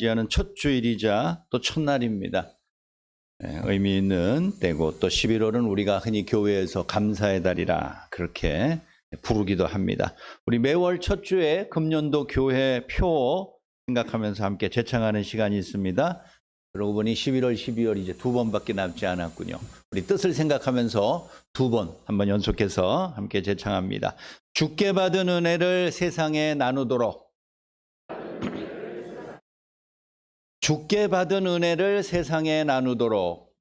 맞이하는 첫 주일이자 또 첫날입니다. 의미 있는 때고 또 11월은 우리가 흔히 교회에서 감사의 달이라 그렇게 부르기도 합니다. 우리 매월 첫 주에 금년도 교회 표 생각하면서 함께 제창하는 시간이 있습니다. 그러고 보니 11월, 12월 이제 두 번밖에 남지 않았군요. 우리 뜻을 생각하면서 두 번 한번 연속해서 함께 제창합니다. 주께 받은 은혜를 세상에 나누도록, 주께 받은 은혜를 세상에 나누도록.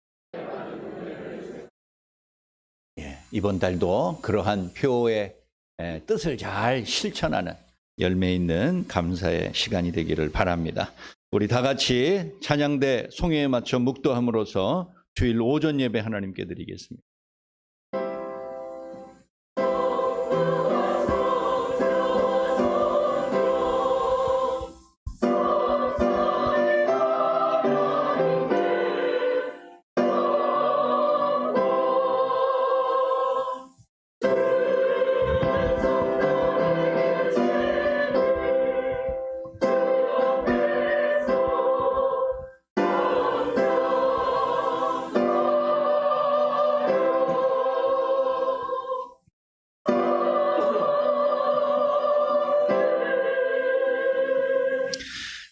이번 달도 그러한 표의 뜻을 잘 실천하는 열매 있는 감사의 시간이 되기를 바랍니다. 우리 다 같이 찬양대 송해에 맞춰 묵도함으로써 주일 오전 예배 하나님께 드리겠습니다.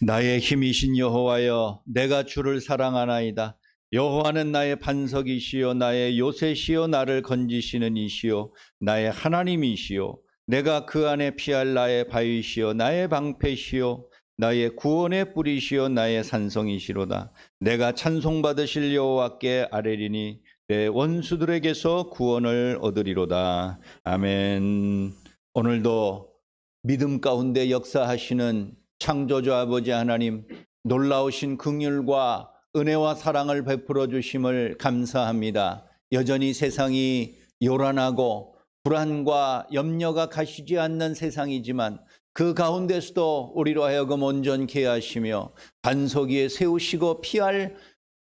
나의 힘이신 여호와여, 내가 주를 사랑하나이다. 여호와는 나의 반석이시요 나의 요새시요 나를 건지시는 이시요 나의 하나님이시요 내가 그 안에 피할 나의 바위시요 나의 방패시요 나의 구원의 뿌리시요 나의 산성이시로다. 내가 찬송받으실 여호와께 아뢰리니 내 원수들에게서 구원을 얻으리로다. 아멘. 오늘도 믿음 가운데 역사하시는 창조주 아버지 하나님, 놀라우신 긍휼과 은혜와 사랑을 베풀어 주심을 감사합니다. 여전히 세상이 요란하고 불안과 염려가 가시지 않는 세상이지만 그 가운데서도 우리로 하여금 온전케 하시며 반석 위에 세우시고 피할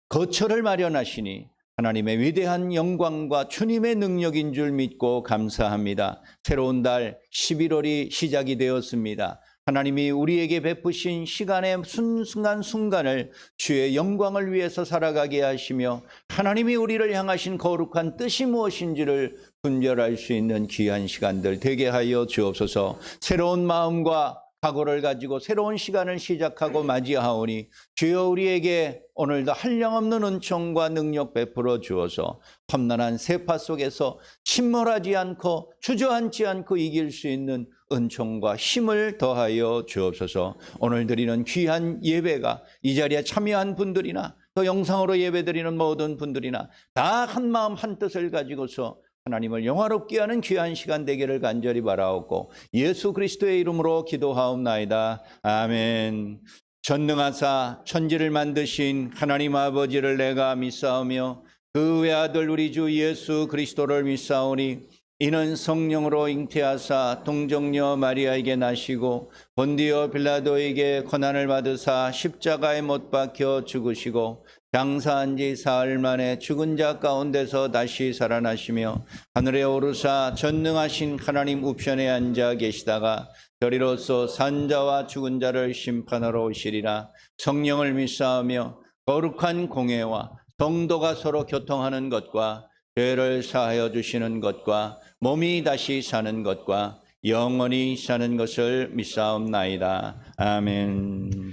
거처를 마련하시니 하나님의 위대한 영광과 주님의 능력인 줄 믿고 감사합니다. 새로운 달 11월이 시작이 되었습니다. 하나님이 우리에게 베푸신 시간의 순간순간을 주의 영광을 위해서 살아가게 하시며 하나님이 우리를 향하신 거룩한 뜻이 무엇인지를 분별할 수 있는 귀한 시간들 되게 하여 주옵소서. 새로운 마음과 각오를 가지고 새로운 시간을 시작하고 맞이하오니 주여 우리에게 오늘도 한량없는 은총과 능력 베풀어 주어서 험난한 세파 속에서 침몰하지 않고 주저앉지 않고 이길 수 있는 은총과 힘을 더하여 주옵소서. 오늘 드리는 귀한 예배가 이 자리에 참여한 분들이나 또 영상으로 예배드리는 모든 분들이나 다 한 마음 한 뜻을 가지고서 하나님을 영화롭게 하는 귀한 시간 되기를 간절히 바라옵고 예수 그리스도의 이름으로 기도하옵나이다. 아멘. 전능하사 천지를 만드신 하나님 아버지를 내가 믿사오며 그 외아들 우리 주 예수 그리스도를 믿사오니 이는 성령으로 잉태하사 동정녀 마리아에게 나시고 본디오 빌라도에게 고난을 받으사 십자가에 못 박혀 죽으시고 장사한 지 사흘 만에 죽은 자 가운데서 다시 살아나시며 하늘에 오르사 전능하신 하나님 우편에 앉아 계시다가 저리로서 산자와 죽은 자를 심판하러 오시리라. 성령을 믿사오며 거룩한 공회와 성도가 서로 교통하는 것과 죄를 사하여 주시는 것과 몸이 다시 사는 것과 영원히 사는 것을 믿사옵나이다. 아멘.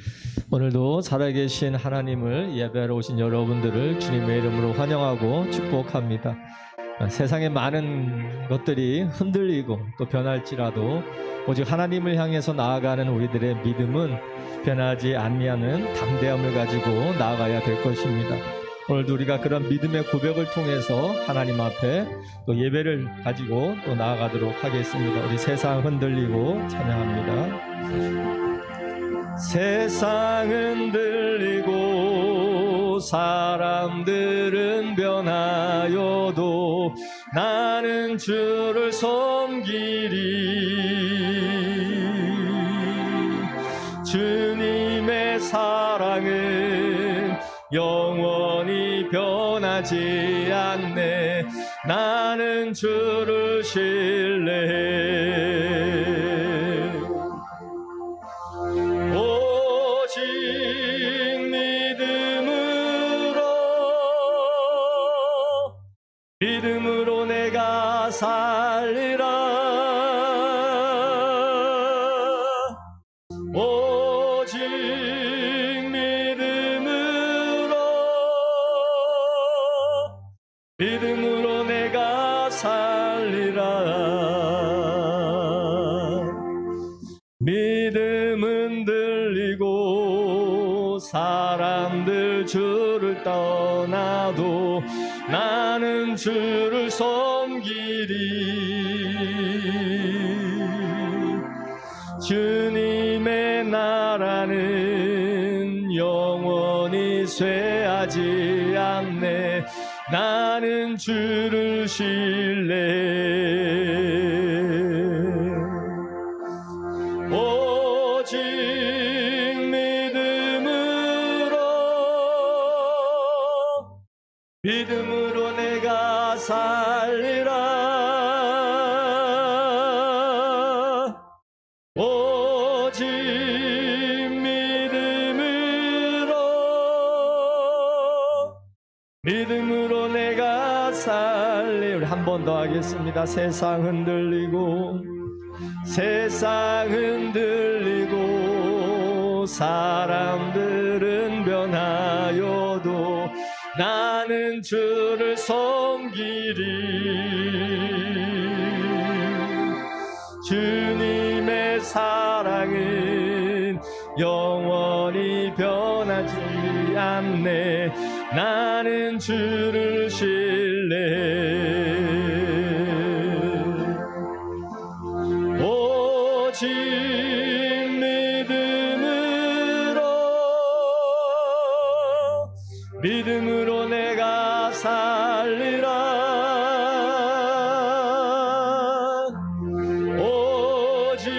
오늘도 살아계신 하나님을 예배하러 오신 여러분들을 주님의 이름으로 환영하고 축복합니다. 세상의 많은 것들이 흔들리고 또 변할지라도 오직 하나님을 향해서 나아가는 우리들의 믿음은 변하지 아니하는 담대함을 가지고 나아가야 될 것입니다. 오늘도 우리가 그런 믿음의 고백을 통해서 하나님 앞에 또 예배를 가지고 또 나아가도록 하겠습니다. 우리 세상 흔들리고 찬양합니다. 세상 흔들리고 사람들은 변하여도 나는 주를 섬기리. 주님의 사랑은 영원히 변하지 않네. 나는 주를 신뢰해. 오직 믿음으로 내가 살리라. 오직 믿음으로 내가 살리라. 믿음은 들리고 사람들 주를 떠나도 나는 주를 섬기리. 주님의 나라는 영원히 쇠하지 않네. 나는 주를 신뢰해. 오직 믿음으로 내가 살리라. 오직 믿음으로 내가 살리. 우리 한 번 더 하겠습니다. 세상 흔들리고 사람들은 변하여도 나는 주를 섬기리. 주님의 사랑은 영원히 변하지 않네. 나는 주를 신뢰해. 오직 믿음으로 내가 살리라. 오직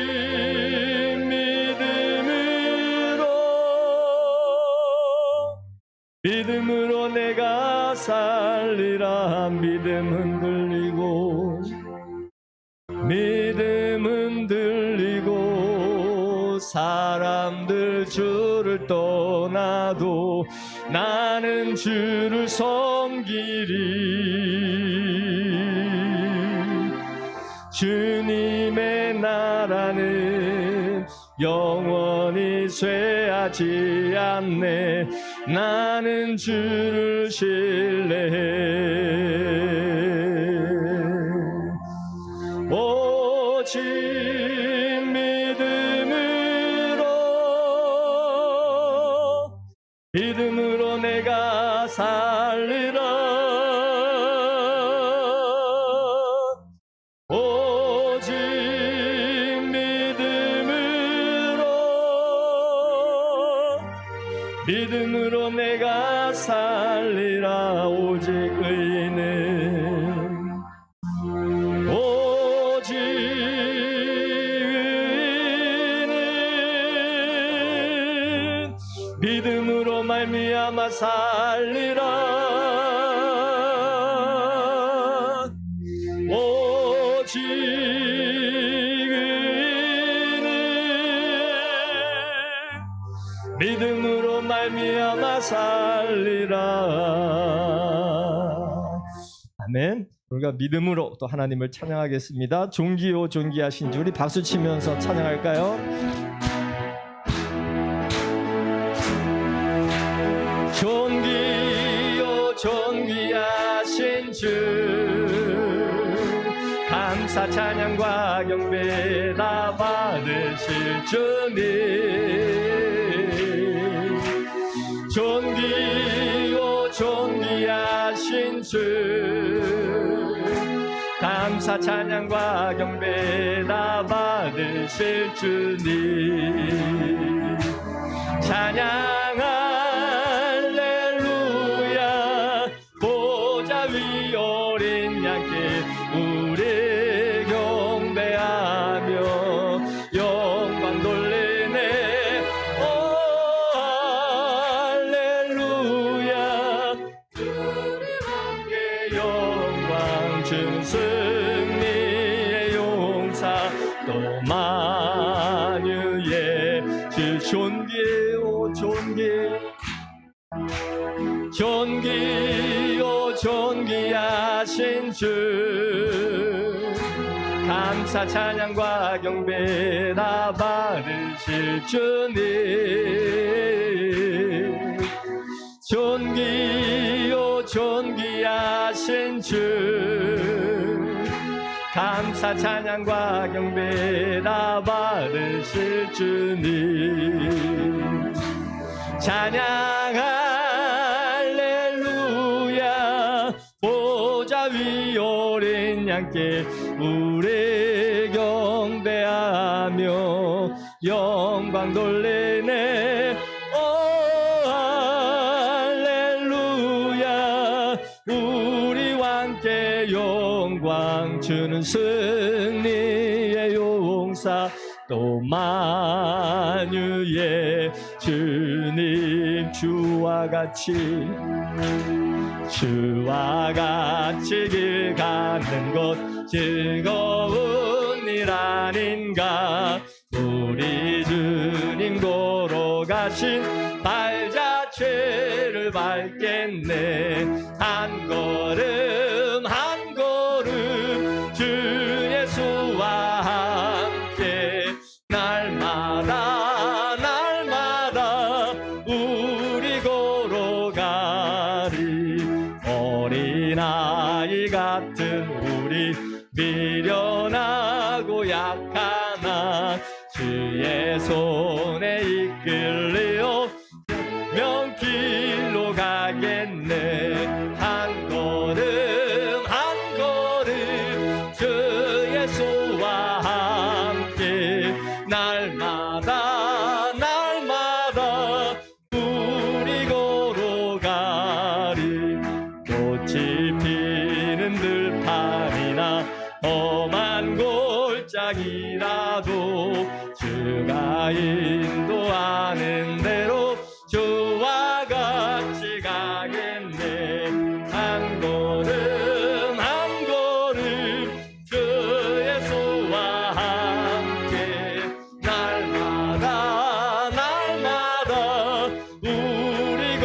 믿음으로 내가 살리라. 믿음은 들리고 사람들 주를 떠나도 나는 주를 섬기리. 주님의 나라는 영원히 쇠하지 않네. 나는 주를 신뢰해. 오직 믿음으로 내가 살리라. 오직 믿음으로 내가 살리라. 오직 의인은 믿음으로 말미암아 살리라. 오직 믿음으로 말미암아 살리라. 아멘. 우리가 믿음으로 또 하나님을 찬양하겠습니다. 존귀요 존귀하신 주. 우리 박수 치면서 찬양할까요? 존귀요 존귀하신 주, 감사 찬양과 경배 다 받으실 주님. 존귀요 존귀하신 주, 감사 찬양과 경배 다 받으실 주님. 찬양 우리 경배하며 영광 돌리네. 오 할렐루야. 주님 함께 영광 준 승리의 용사 또 만유의 주 존귀요 존귀. 존귀요 존귀하신 주 감사 찬양과 경배 다 받으실 주님 존귀요 존귀하신 주 감사 찬양과 경배 다 받으실 주님 찬양 할렐루야 보좌 위 오른 양께 우리 경배하며 영광 돌리네 오 할렐루야 우리 왕께 영광 주는 승리의 용사 또 만유의 주님 주와 같이 길 가는 것 즐거운 일 아닌가 우리 주님 걸어가신 발자취를 밟겠네 한 걸음 한 걸음 주 예수와 함께 날마다 날마다 우리 걸어가리 어린아이 같은 우리 미련하고 약하나 주의 손에 이끌려 명길로 가겠네 한 걸음 한 걸음 주 예수와 함께 날마다 날마다 우리 걸어가리 꽃이 피는 들판이나 험한 골짜기라도 주가 인도하는 대로 주와 같이 가겠네 한 걸음 한 걸음 주 예수와 함께 날마다 날마다 우리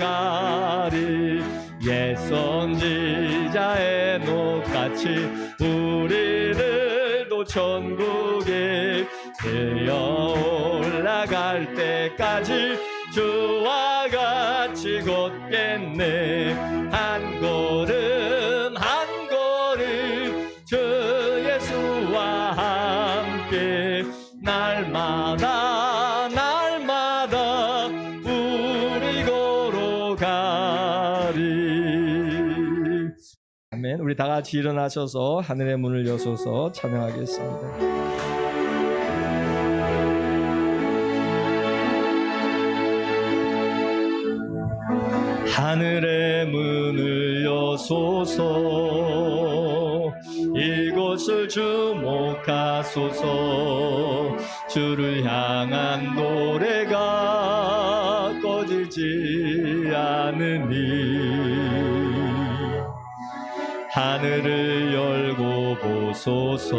걸어가리 옛 선지자의 녹같이 우리들도 천국에 들려 올라갈 때까지 주와 같이 걷겠네 한 걸음 한 걸음 주 예수와 함께 날마다 날마다 우리 걸어가리 아멘. 우리 다 같이 일어나셔서 하늘의 문을 여소서 찬양하겠습니다. 하늘의 문을 여소서 이곳을 주목하소서 주를 향한 노래가 꺼지지 않으니 하늘을 열고 보소서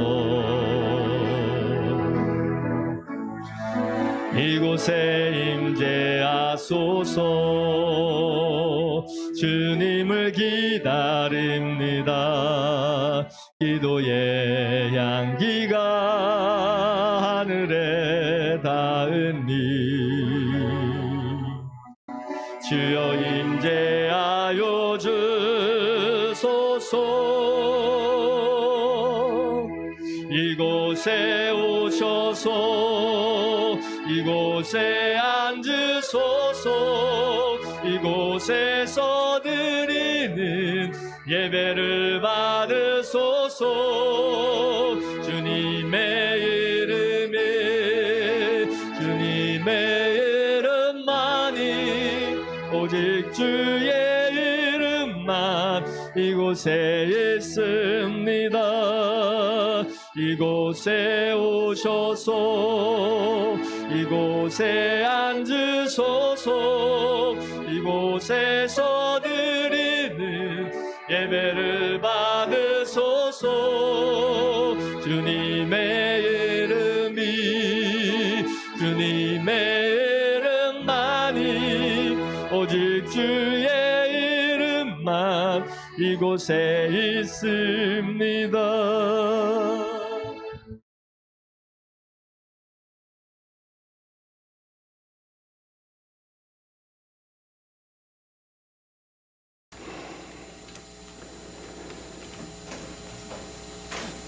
이곳에 임재하소서 주님을 기다립니다 기도의 향기가 하늘에 닿으니 주여 임재하여 주소서 이곳에 오셔서 이곳에 앉으소서 이곳에서 드리는 예배를 받으소서 주님의 이름만이 오직 주의 이름만 이곳에 있습니다 이곳에 오셔서 이곳에 앉으소서 이곳에서 드리는 예배를 받으소서 주님의 이름만이 오직 주의 이름만 이곳에 있습니다.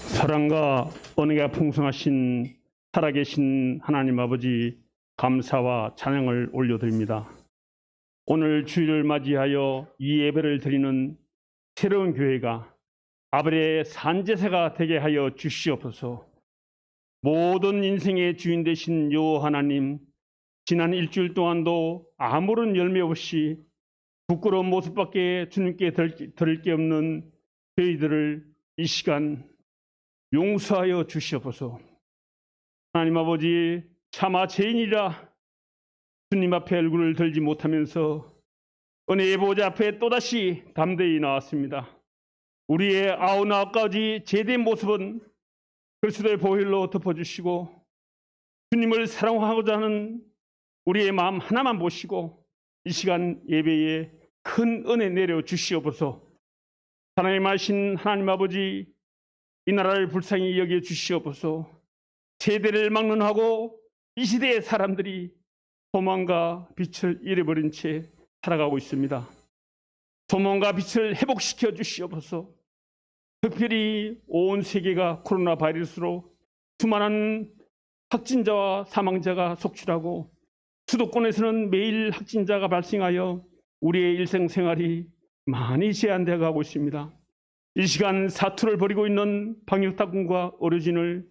사랑과 은혜가 풍성하신 살아계신 하나님 아버지, 감사와 찬양을 올려드립니다. 오늘 주일을 맞이하여 이 예배를 드리는 새로운 교회가 아벨의 산제사가 되게 하여 주시옵소서. 모든 인생의 주인 되신 여호와 하나님, 지난 일주일 동안도 아무런 열매 없이 부끄러운 모습밖에 주님께 드릴 게 없는 저희들을 이 시간 용서하여 주시옵소서. 하나님 아버지, 차마 죄인이라 주님 앞에 얼굴을 들지 못하면서 은혜의 보좌 앞에 또다시 담대히 나왔습니다. 우리의 아우나까지 제된 모습은 그리스도의 보혈로 덮어주시고 주님을 사랑하고자 하는 우리의 마음 하나만 보시고 이 시간 예배에 큰 은혜 내려 주시옵소서. 하나님 하신 하나님 아버지, 이 나라를 불쌍히 여겨 주시옵소서. 세대를 막론하고 이 시대의 사람들이 소망과 빛을 잃어버린 채 살아가고 있습니다. 소망과 빛을 회복시켜 주시옵소서. 특별히 온 세계가 코로나 바이러스로 수많은 확진자와 사망자가 속출하고 수도권에서는 매일 확진자가 발생하여 우리의 일상생활이 많이 제한되어 가고 있습니다. 이 시간 사투를 벌이고 있는 방역당국과 의료진을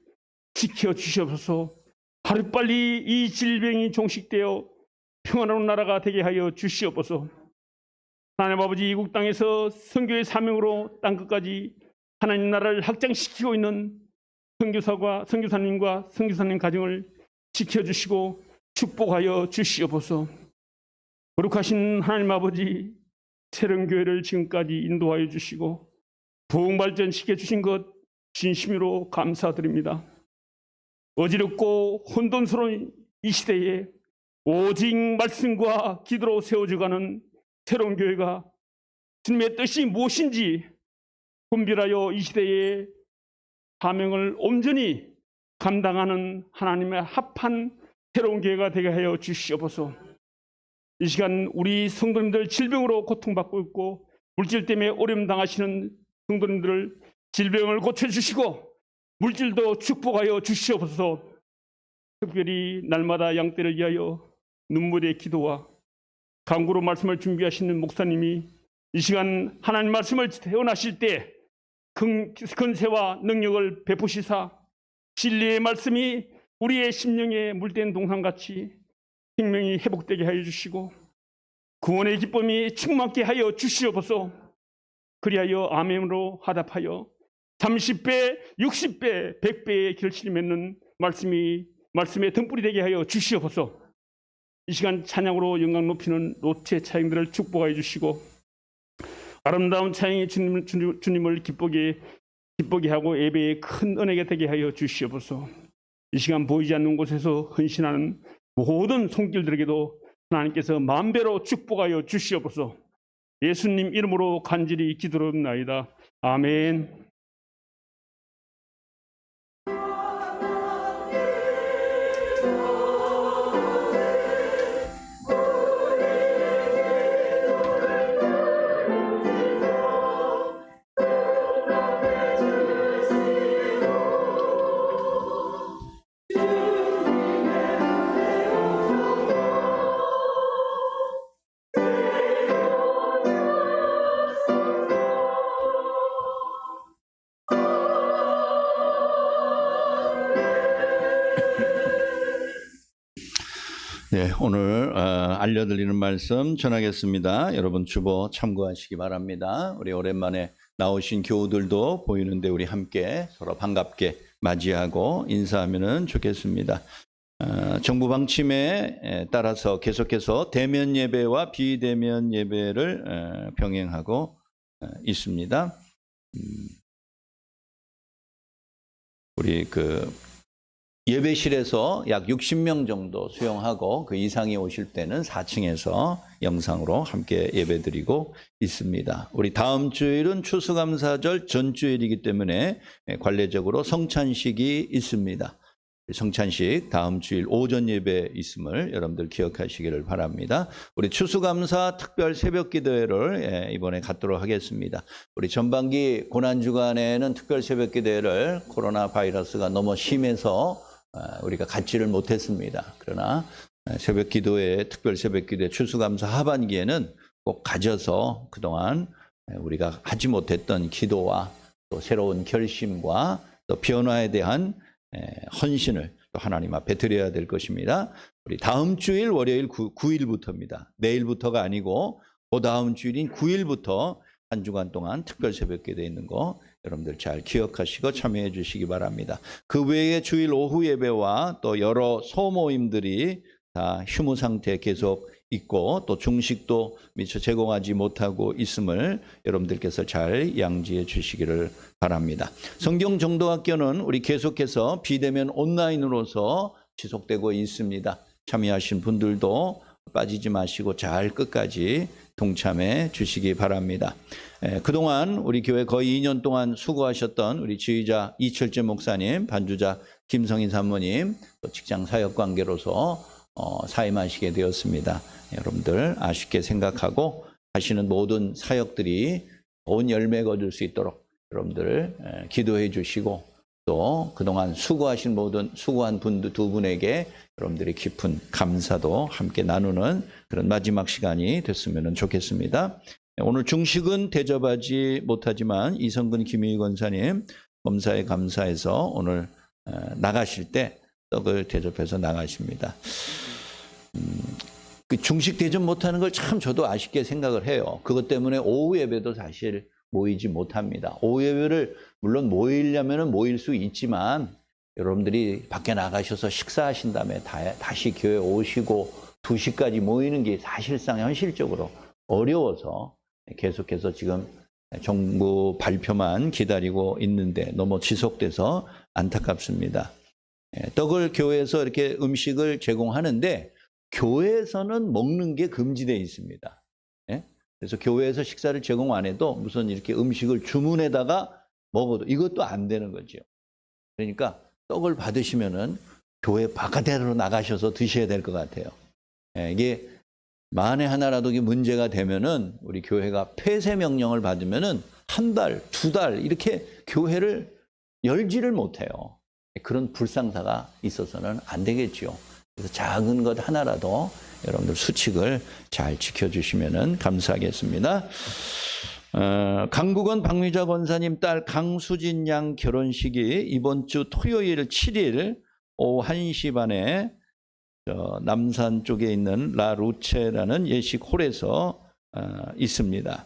지켜주시옵소서. 하루빨리 이 질병이 종식되어 평안한 나라가 되게 하여 주시옵소서. 하나님 아버지, 이국 땅에서 선교의 사명으로 땅끝까지 하나님 나라를 확장시키고 있는 선교사님과 선교사님 가정을 지켜주시고 축복하여 주시옵소서. 거룩하신 하나님 아버지, 새로운 교회를 지금까지 인도하여 주시고 부흥 발전시켜 주신 것 진심으로 감사드립니다. 어지럽고 혼돈스러운 이 시대에 오직 말씀과 기도로 세워져가는 새로운 교회가 주님의 뜻이 무엇인지 분별하여 이 시대의 사명을 온전히 감당하는 하나님의 합한 새로운 교회가 되게 하여 주시옵소서. 이 시간 우리 성도님들 질병으로 고통받고 있고 물질 때문에 어려움 당하시는 성도님들을 질병을 고쳐주시고 물질도 축복하여 주시옵소서. 특별히 날마다 양떼를 위하여 눈물의 기도와 간구로 말씀을 준비하시는 목사님이 이 시간 하나님 말씀을 태어나실 때 근세와 능력을 베푸시사 진리의 말씀이 우리의 심령에 물된 동산같이 생명이 회복되게 하여 주시고 구원의 기쁨이 충만케 하여 주시옵소서. 그리하여 아멘으로 화답하여 30배, 60배, 100배의 결실이 맺는 말씀의 등불이 되게 하여 주시옵소서. 이 시간 찬양으로 영광 높이는 롯의 차영들을 축복하여 주시고 아름다운 차영이 주님을 기쁘게 하고 예배에 큰 은혜가 되게 하여 주시옵소서. 이 시간 보이지 않는 곳에서 헌신하는 모든 손길들에게도 하나님께서 만배로 축복하여 주시옵소서. 예수님 이름으로 간절히 기도드립나이다. 아멘. 네, 오늘 알려드리는 말씀 전하겠습니다. 여러분 주보 참고하시기 바랍니다. 우리 오랜만에 나오신 교우들도 보이는데 우리 함께 서로 반갑게 맞이하고 인사하면 좋겠습니다. 정부 방침에 따라서 계속해서 대면 예배와 비대면 예배를 병행하고 있습니다. 우리 예배실에서 약 60명 정도 수용하고 그 이상이 오실 때는 4층에서 영상으로 함께 예배드리고 있습니다. 우리 다음 주일은 추수감사절 전주일이기 때문에 관례적으로 성찬식이 있습니다. 성찬식 다음 주일 오전 예배 있음을 여러분들 기억하시기를 바랍니다. 우리 추수감사 특별 새벽기도회를 이번에 갖도록 하겠습니다. 우리 전반기 고난주간에는 특별 새벽기도회를 코로나 바이러스가 너무 심해서 우리가 갖지를 못했습니다. 그러나 새벽기도회, 특별 새벽기도회 추수감사 하반기에는 꼭 가져서 그동안 우리가 하지 못했던 기도와 또 새로운 결심과 또 변화에 대한 헌신을 또 하나님 앞에 드려야 될 것입니다. 우리 다음 주일 월요일 9일부터입니다. 내일부터가 아니고 그 다음 주일인 9일부터 한 주간 동안 특별 새벽기도에 있는 거 여러분들 잘 기억하시고 참여해 주시기 바랍니다. 그 외에 주일 오후 예배와 또 여러 소모임들이 다 휴무 상태 계속 있고 또 중식도 미처 제공하지 못하고 있음을 여러분들께서 잘 양지해 주시기를 바랍니다. 성경 정도학교는 우리 계속해서 비대면 온라인으로서 지속되고 있습니다. 참여하신 분들도 빠지지 마시고 잘 끝까지 동참해 주시기 바랍니다. 그동안 우리 교회 거의 2년 동안 수고하셨던 우리 지휘자 이철재 목사님, 반주자 김성희 사모님, 또 직장 사역 관계로서 사임하시게 되었습니다. 여러분들 아쉽게 생각하고 하시는 모든 사역들이 좋은 열매 거둘 수 있도록 여러분들 기도해 주시고 또 그동안 수고하신 모든 수고한 분들 두 분에게 여러분들의 깊은 감사도 함께 나누는 그런 마지막 시간이 됐으면 좋겠습니다. 오늘 중식은 대접하지 못하지만 이성근 김희희 권사님 검사에 감사해서 오늘 나가실 때 떡을 대접해서 나가십니다. 그 중식 대접 못하는 걸 참 저도 아쉽게 생각을 해요. 그것 때문에 오후 예배도 사실 모이지 못합니다. 오후 예배를 물론 모이려면 모일 수 있지만 여러분들이 밖에 나가셔서 식사하신 다음에 다시 교회 오시고 2시까지 모이는 게 사실상 현실적으로 어려워서 계속해서 지금 정부 발표만 기다리고 있는데 너무 지속돼서 안타깝습니다. 떡을 교회에서 이렇게 음식을 제공하는데 교회에서는 먹는 게 금지되어 있습니다. 그래서 교회에서 식사를 제공 안 해도 무슨 이렇게 음식을 주문해다가 먹어도 이것도 안 되는 거죠. 그러니까 떡을 받으시면은 교회 바깥으로 나가셔서 드셔야 될 것 같아요. 이게 만에 하나라도 이게 문제가 되면은 우리 교회가 폐쇄 명령을 받으면은 1달, 2달 이렇게 교회를 열지를 못해요. 그런 불상사가 있어서는 안 되겠죠. 그래서 작은 것 하나라도 여러분들 수칙을 잘 지켜주시면 감사하겠습니다. 강국원 박미자 권사님 딸 강수진 양 결혼식이 이번 주 토요일 7일 오후 1시 반에 남산 쪽에 있는 라루체라는 예식 홀에서 있습니다.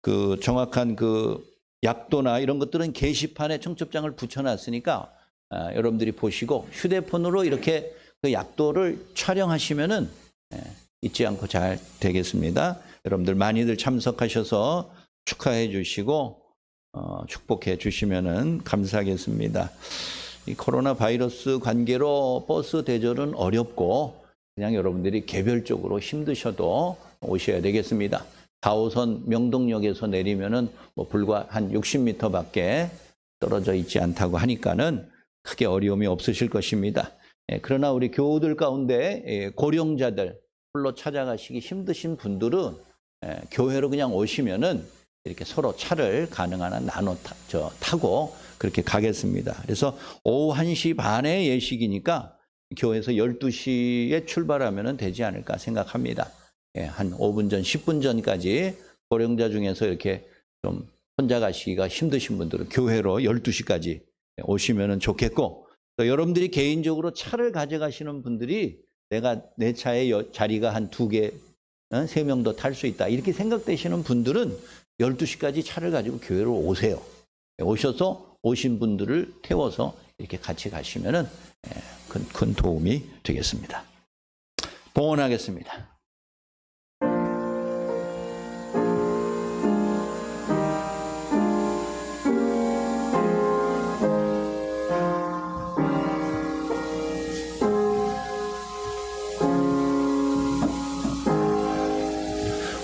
그 정확한 그 약도나 이런 것들은 게시판에 청첩장을 붙여놨으니까 여러분들이 보시고 휴대폰으로 이렇게 그 약도를 촬영하시면은 잊지 않고 잘 되겠습니다. 여러분들 많이들 참석하셔서 축하해 주시고 축복해 주시면은 감사하겠습니다. 이 코로나 바이러스 관계로 버스 대절은 어렵고 그냥 여러분들이 개별적으로 힘드셔도 오셔야 되겠습니다. 4호선 명동역에서 내리면은 뭐 불과 한 60m밖에 떨어져 있지 않다고 하니까는 크게 어려움이 없으실 것입니다. 그러나 우리 교우들 가운데 고령자들 홀로 찾아가시기 힘드신 분들은 교회로 그냥 오시면은 이렇게 서로 차를 가능한 한 나눠 타고 그렇게 가겠습니다. 그래서 오후 1시 반에 예식이니까 교회에서 12시에 출발하면 되지 않을까 생각합니다. 한 5분 전, 10분 전까지 고령자 중에서 이렇게 좀 혼자 가시기가 힘드신 분들은 교회로 12시까지 오시면 좋겠고 또 여러분들이 개인적으로 차를 가져가시는 분들이 내가 내 차에 자리가 한 2개, 3명 더 탈 수 있다 이렇게 생각되시는 분들은 12시까지 차를 가지고 교회로 오세요. 오셔서 오신 분들을 태워서 이렇게 같이 가시면 큰 도움이 되겠습니다. 봉헌하겠습니다.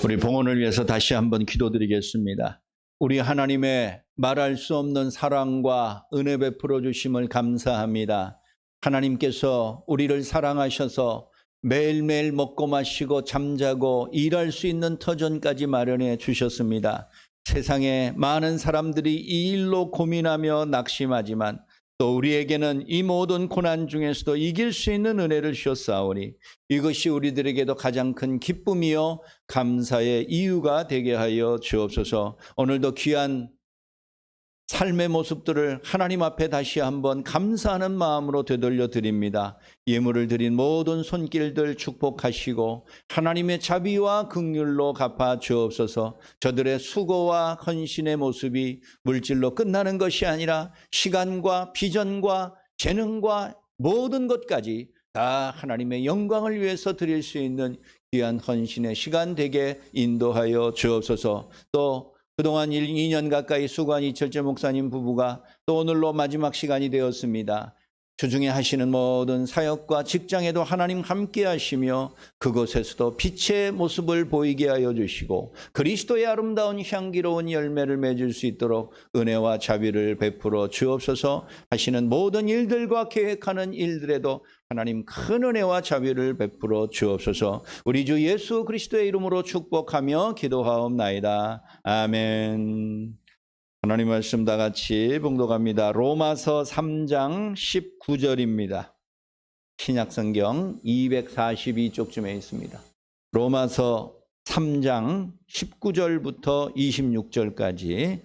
우리 봉헌을 위해서 다시 한번 기도드리겠습니다. 우리 하나님의 말할 수 없는 사랑과 은혜 베풀어 주심을 감사합니다. 하나님께서 우리를 사랑하셔서 매일매일 먹고 마시고 잠자고 일할 수 있는 터전까지 마련해 주셨습니다. 세상에 많은 사람들이 이 일로 고민하며 낙심하지만 또 우리에게는 이 모든 고난 중에서도 이길 수 있는 은혜를 주셨사오니 이것이 우리들에게도 가장 큰 기쁨이요 감사의 이유가 되게 하여 주옵소서. 오늘도 귀한 삶의 모습들을 하나님 앞에 다시 한번 감사하는 마음으로 되돌려 드립니다. 예물을 드린 모든 손길들 축복하시고 하나님의 자비와 긍휼로 갚아 주옵소서. 저들의 수고와 헌신의 모습이 물질로 끝나는 것이 아니라 시간과 비전과 재능과 모든 것까지 다 하나님의 영광을 위해서 드릴 수 있는 귀한 헌신의 시간 되게 인도하여 주옵소서. 또 그동안 2년 가까이 수고한 이철재 목사님 부부가 또 오늘로 마지막 시간이 되었습니다. 주중에 하시는 모든 사역과 직장에도 하나님 함께 하시며 그곳에서도 빛의 모습을 보이게 하여 주시고 그리스도의 아름다운 향기로운 열매를 맺을 수 있도록 은혜와 자비를 베풀어 주옵소서. 하시는 모든 일들과 계획하는 일들에도 하나님 큰 은혜와 자비를 베풀어 주옵소서. 우리 주 예수 그리스도의 이름으로 축복하며 기도하옵나이다. 아멘. 하나님 말씀 다 같이 봉독합니다. 로마서 3장 19절입니다. 신약성경 242쪽쯤에 있습니다. 로마서 3장 19절부터 26절까지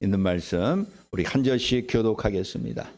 있는 말씀 우리 한 절씩 교독하겠습니다.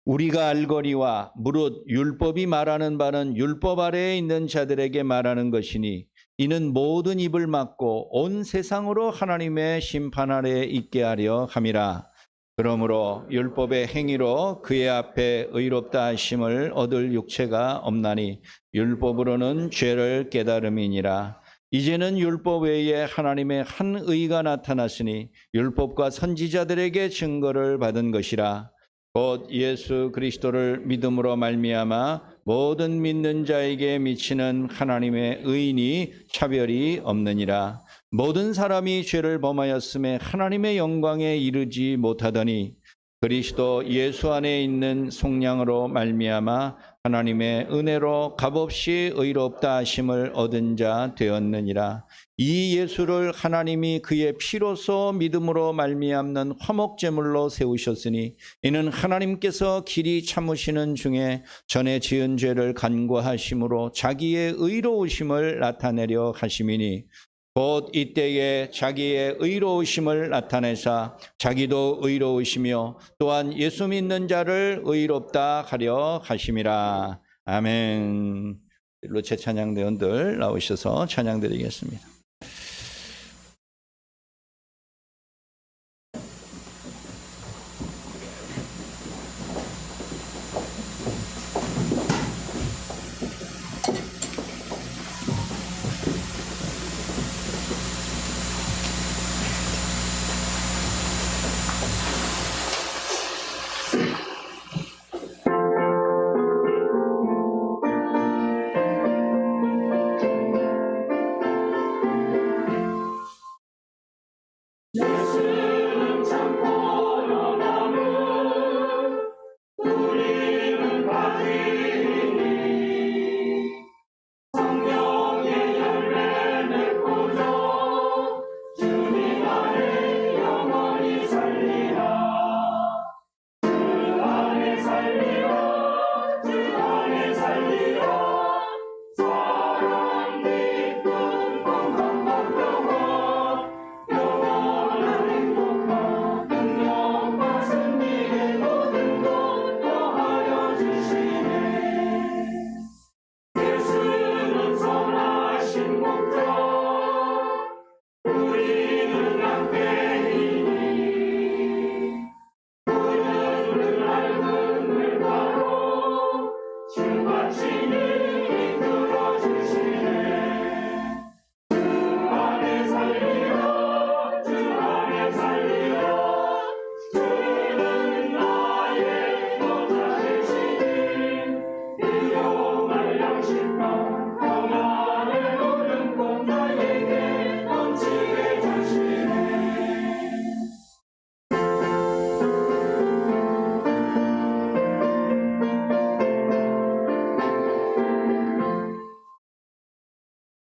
우리가 알거니와 무릇 율법이 말하는 바는 율법 아래에 있는 자들에게 말하는 것이니 이는 모든 입을 막고 온 세상으로 하나님의 심판 아래에 있게 하려 함이라. 그러므로 율법의 행위로 그의 앞에 의롭다 하심을 얻을 육체가 없나니 율법으로는 죄를 깨달음이니라. 이제는 율법 외에 하나님의 한 의가 나타났으니 율법과 선지자들에게 증거를 받은 것이라. 곧 예수 그리스도를 믿음으로 말미암아 모든 믿는 자에게 미치는 하나님의 의인이 차별이 없느니라. 모든 사람이 죄를 범하였음에 하나님의 영광에 이르지 못하더니 그리스도 예수 안에 있는 속량으로 말미암아 하나님의 은혜로 값없이 의롭다 하심을 얻은 자 되었느니라. 이 예수를 하나님이 그의 피로서 믿음으로 말미암는 화목제물로 세우셨으니 이는 하나님께서 길이 참으시는 중에 전에 지은 죄를 간구하심으로 자기의 의로우심을 나타내려 하심이니 곧 이때에 자기의 의로우심을 나타내사 자기도 의로우시며 또한 예수 믿는 자를 의롭다 하려 하심이라. 아멘. 로체 찬양대원들 나오셔서 찬양드리겠습니다.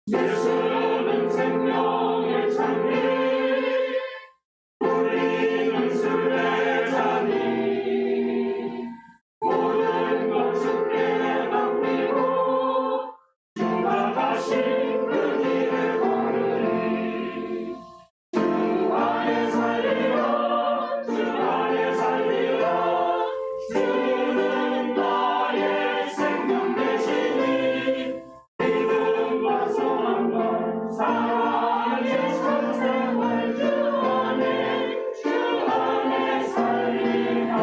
예수는 생명의 창리, 우리는 순례자니, 모든 것 주께 맡기고 주가 가신 그 길을 걸으리. 주 안에 살리라, 주 안에 살리라, 주는 나의 생명 되시니, 믿음과 소망과 사랑의 천생을 주 안에 살리라.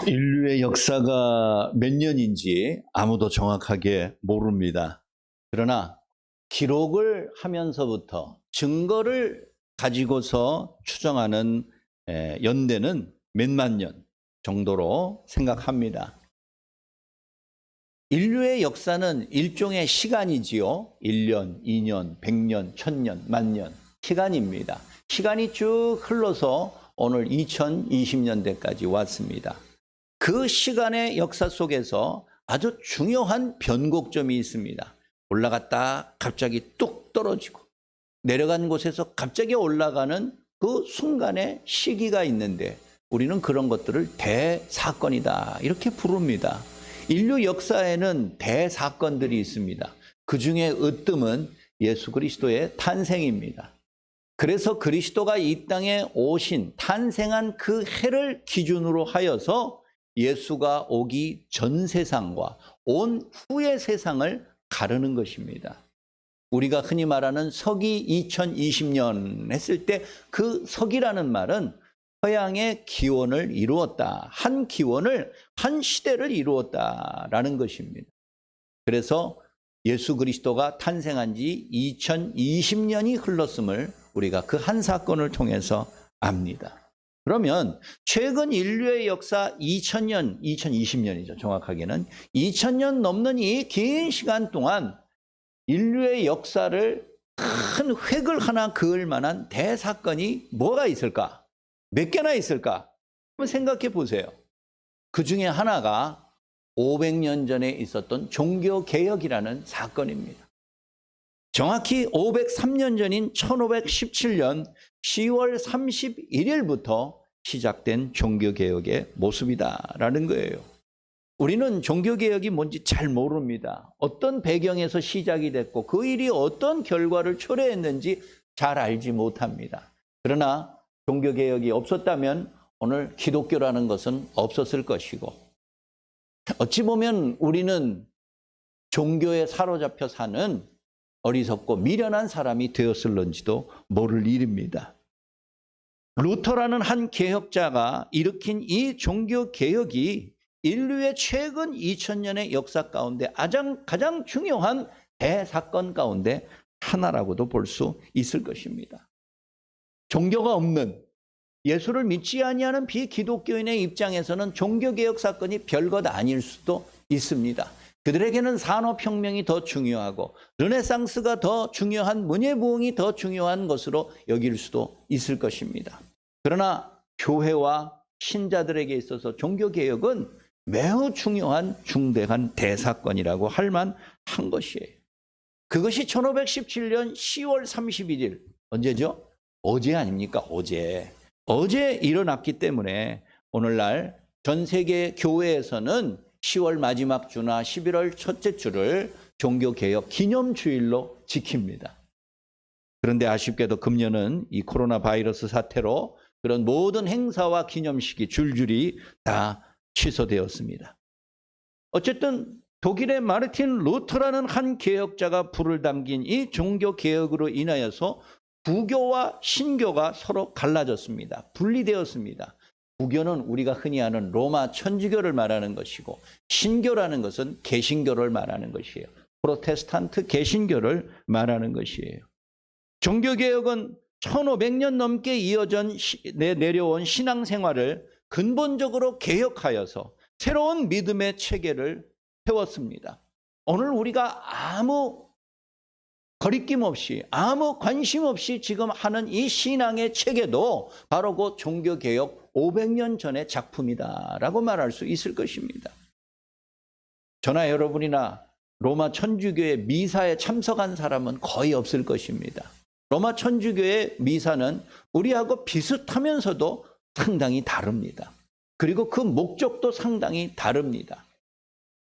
인류의 역사가 몇 년인지 아무도 정확하게 모릅니다. 그러나 기록을 하면서부터 증거를 가지고서 추정하는 연대는 몇만 년 정도로 생각합니다. 인류의 역사는 일종의 시간이지요. 1년, 2년, 100년, 1000년, 만년 시간입니다. 시간이 쭉 흘러서 오늘 2020년대까지 왔습니다. 그 시간의 역사 속에서 아주 중요한 변곡점이 있습니다. 올라갔다 갑자기 뚝 떨어지고 내려간 곳에서 갑자기 올라가는 그 순간의 시기가 있는데 우리는 그런 것들을 대사건이다 이렇게 부릅니다. 인류 역사에는 대사건들이 있습니다. 그 중에 으뜸은 예수 그리스도의 탄생입니다. 그래서 그리스도가 이 땅에 오신 탄생한 그 해를 기준으로 하여서 예수가 오기 전 세상과 온 후의 세상을 가르는 것입니다. 우리가 흔히 말하는 서기 2020년 했을 때 그 서기라는 말은 서양의 기원을 이루었다. 한 기원을, 한 시대를 이루었다라는 것입니다. 그래서 예수 그리스도가 탄생한 지 2020년이 흘렀음을 우리가 그 한 사건을 통해서 압니다. 그러면 최근 인류의 역사 2000년, 2020년이죠. 정확하게는 2000년 넘는 이 긴 시간 동안 인류의 역사를 큰 획을 하나 그을 만한 대사건이 뭐가 있을까? 몇 개나 있을까? 한번 생각해 보세요. 그 중에 하나가 500년 전에 있었던 종교개혁이라는 사건입니다. 정확히 503년 전인 1517년 10월 31일부터 시작된 종교개혁의 모습이다라는 거예요. 우리는 종교개혁이 뭔지 잘 모릅니다. 어떤 배경에서 시작이 됐고 그 일이 어떤 결과를 초래했는지 잘 알지 못합니다. 그러나 종교개혁이 없었다면 오늘 기독교라는 것은 없었을 것이고 어찌 보면 우리는 종교에 사로잡혀 사는 어리석고 미련한 사람이 되었을런지도 모를 일입니다. 루터라는 한 개혁자가 일으킨 이 종교개혁이 인류의 최근 2000년의 역사 가운데 가장 중요한 대사건 가운데 하나라고도 볼 수 있을 것입니다. 종교가 없는 예수를 믿지 아니하는 비기독교인의 입장에서는 종교개혁 사건이 별것 아닐 수도 있습니다. 그들에게는 산업혁명이 더 중요하고 르네상스가 더 중요한, 문예부흥이 더 중요한 것으로 여길 수도 있을 것입니다. 그러나 교회와 신자들에게 있어서 종교개혁은 매우 중요한 중대한 대사건이라고 할 만한 것이에요. 그것이 1517년 10월 31일 언제죠? 어제 아닙니까? 어제 일어났기 때문에 오늘날 전 세계 교회에서는 10월 마지막 주나 11월 첫째 주를 종교개혁 기념주일로 지킵니다. 그런데 아쉽게도 금년은 이 코로나 바이러스 사태로 그런 모든 행사와 기념식이 줄줄이 다 취소되었습니다. 어쨌든 독일의 마르틴 루터라는 한 개혁자가 불을 당긴 이 종교개혁으로 인하여서 부교와 신교가 서로 갈라졌습니다. 분리되었습니다. 부교는 우리가 흔히 아는 로마 천주교를 말하는 것이고 신교라는 것은 개신교를 말하는 것이에요. 프로테스탄트 개신교를 말하는 것이에요. 종교개혁은 1500년 넘게 내려온 신앙생활을 근본적으로 개혁하여서 새로운 믿음의 체계를 세웠습니다. 오늘 우리가 아무 거리낌 없이 아무 관심 없이 지금 하는 이 신앙의 체계도 바로 그 종교개혁 500년 전의 작품이다라고 말할 수 있을 것입니다. 저나 여러분이나 로마 천주교의 미사에 참석한 사람은 거의 없을 것입니다. 로마 천주교의 미사는 우리하고 비슷하면서도 상당히 다릅니다. 그리고 그 목적도 상당히 다릅니다.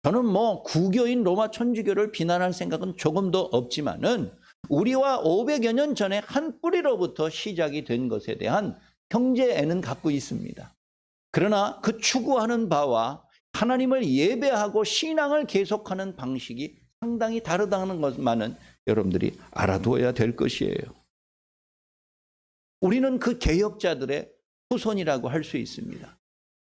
저는 구교인 로마 천주교를 비난할 생각은 조금도 없지만은 우리와 500여 년 전에 한 뿌리로부터 시작이 된 것에 대한 형제애는 갖고 있습니다. 그러나 그 추구하는 바와 하나님을 예배하고 신앙을 계속하는 방식이 상당히 다르다는 것만은 여러분들이 알아두어야 될 것이에요. 우리는 그 개혁자들의 후손이라고 할 수 있습니다.